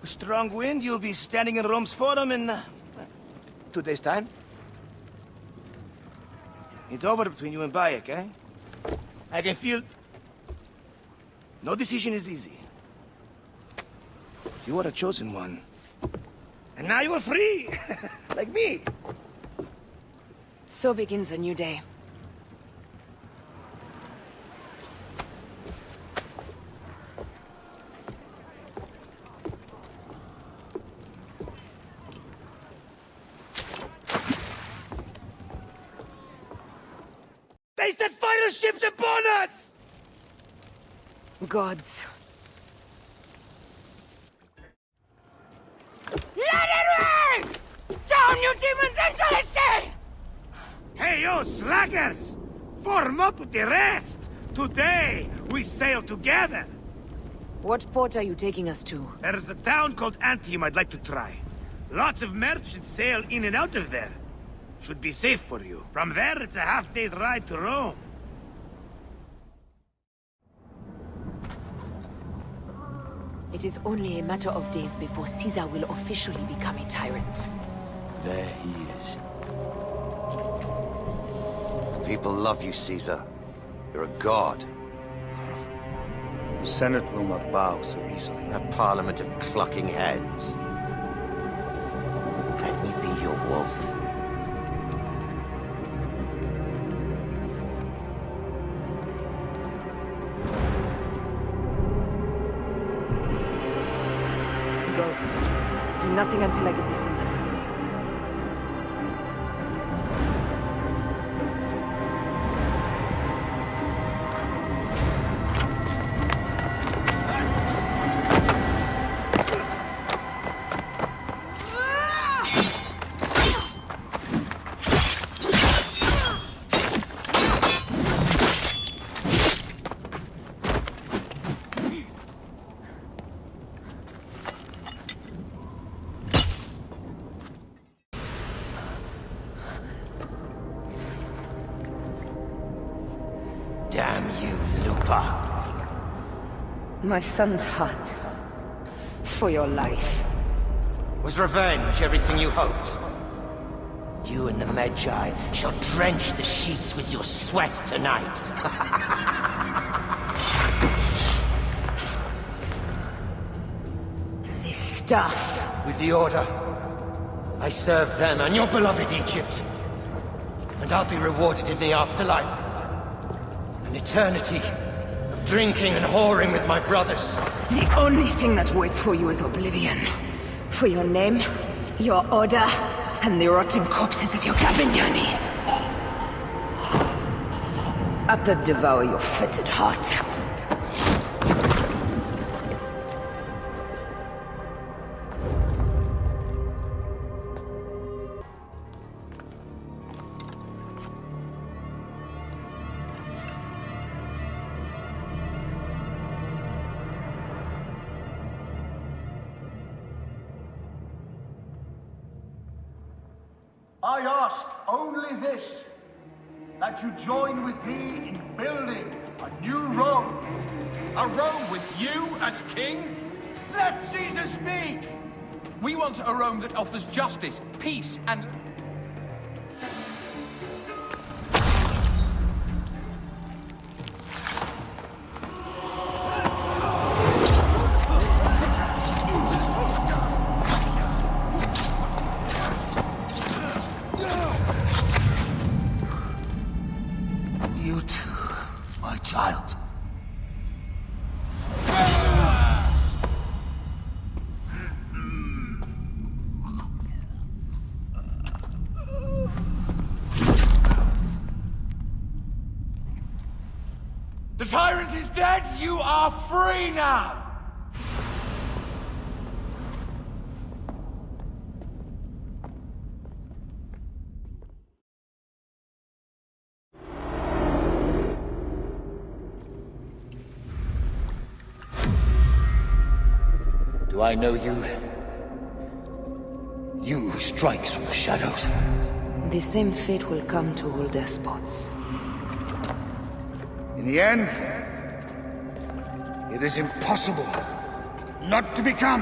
A strong wind, you'll be standing in Rome's Forum in 2 days' time. It's over between you and Bayek, eh? I can feel... No decision is easy. You are a chosen one. And now you are free! Like me! So begins a new day. They set fighter ships upon us! Gods. Let it rain! Down, you demons, into the sea! Hey, you slackers! Form up with the rest! Today, we sail together! What port are you taking us to? There's a town called Antium I'd like to try. Lots of merchants sail in and out of there. Should be safe for you. From there, it's a half-day's ride to Rome. It is only a matter of days before Caesar will officially become a tyrant. There he is. The people love you, Caesar. You're a god. The Senate will not bow so easily. A parliament of clucking hens. Let me be your wolf. Go. Do nothing until I give the signal. Damn you, Lupa. My son's heart. For your life. Was revenge everything you hoped? You and the Magi shall drench the sheets with your sweat tonight. This stuff. With the Order, I served them and your beloved Egypt. And I'll be rewarded in the afterlife. An eternity of drinking and whoring with my brothers. The only thing that waits for you is oblivion. For your name, your order, and the rotting corpses of your Gabignani. Up and devour your fetid heart. I ask only this, that you join with me in building a new Rome. A Rome with you as king? Let Caesar speak! We want a Rome that offers justice, peace, and... You too, my child. The tyrant is dead! You are free now! Do I know you? You who strikes from the shadows. The same fate will come to all despots. In the end, it is impossible not to become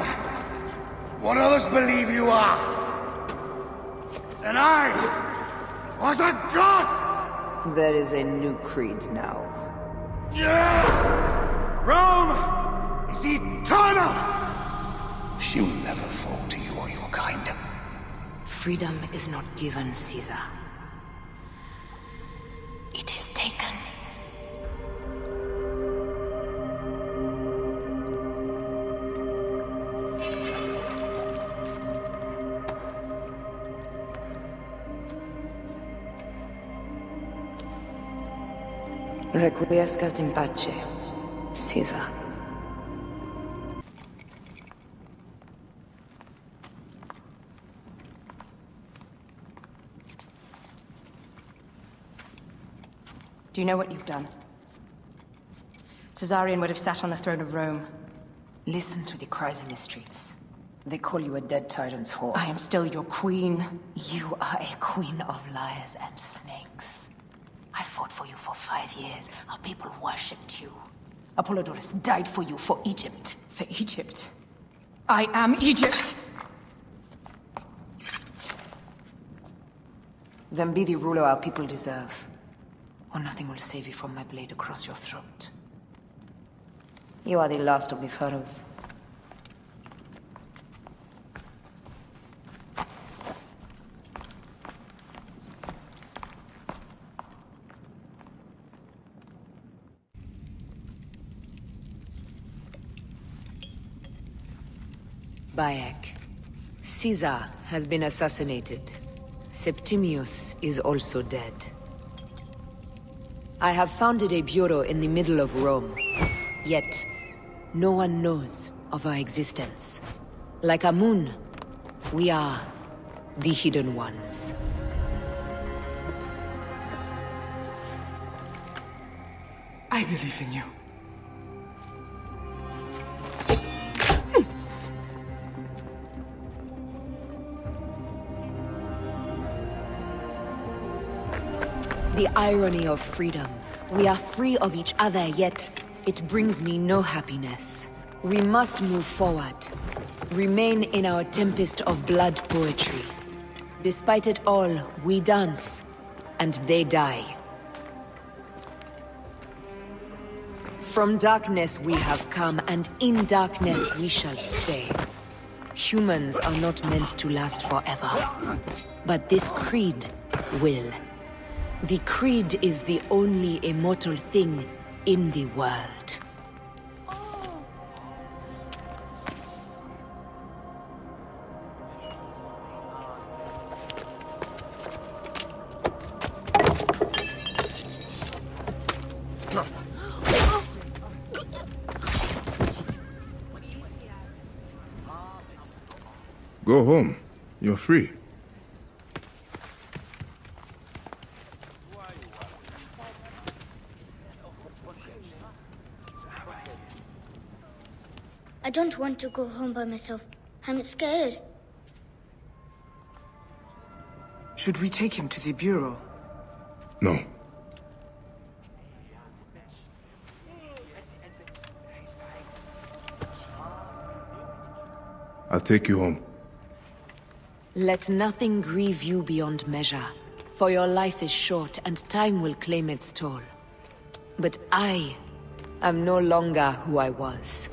what others believe you are. And I was a god! There is a new creed now. Yeah! Rome is eternal! She will never fall to you or your kind. Freedom is not given, Caesar. It is taken. Requiescat in pace, Caesar. Do you know what you've done? Caesarion would have sat on the throne of Rome. Listen to the cries in the streets. They call you a dead tyrant's whore. I am still your queen. You are a queen of liars and snakes. I fought for you for 5 years. Our people worshipped you. Apollodorus died for you, for Egypt. For Egypt? I am Egypt! Then be the ruler our people deserve. Or nothing will save you from my blade across your throat. You are the last of the pharaohs. Bayek. Caesar has been assassinated. Septimius is also dead. I have founded a bureau in the middle of Rome. Yet, no one knows of our existence. Like Amun, we are the Hidden Ones. I believe in you. The irony of freedom. We are free of each other, yet it brings me no happiness. We must move forward. Remain in our tempest of blood poetry. Despite it all, we dance, and they die. From darkness we have come, and in darkness we shall stay. Humans are not meant to last forever, but this creed will. The creed is the only immortal thing in the world. Go home. You're free. I don't want to go home by myself. I'm scared. Should we take him to the bureau? No. I'll take you home. Let nothing grieve you beyond measure, for your life is short and time will claim its toll. But I am no longer who I was.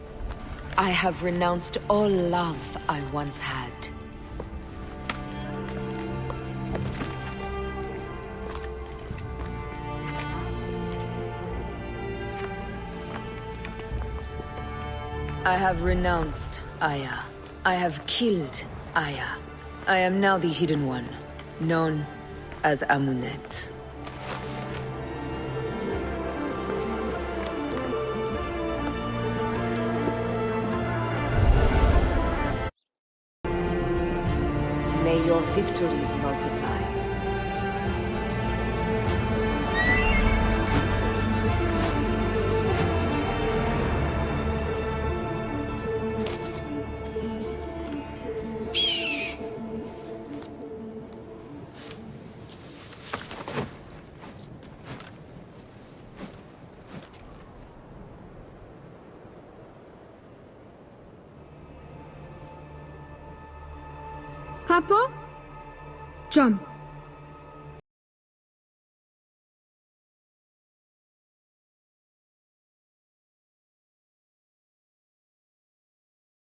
I have renounced all love I once had. I have renounced Aya. I have killed Aya. I am now the Hidden One, known as Amunet. May your victories multiply. Papa? Jump.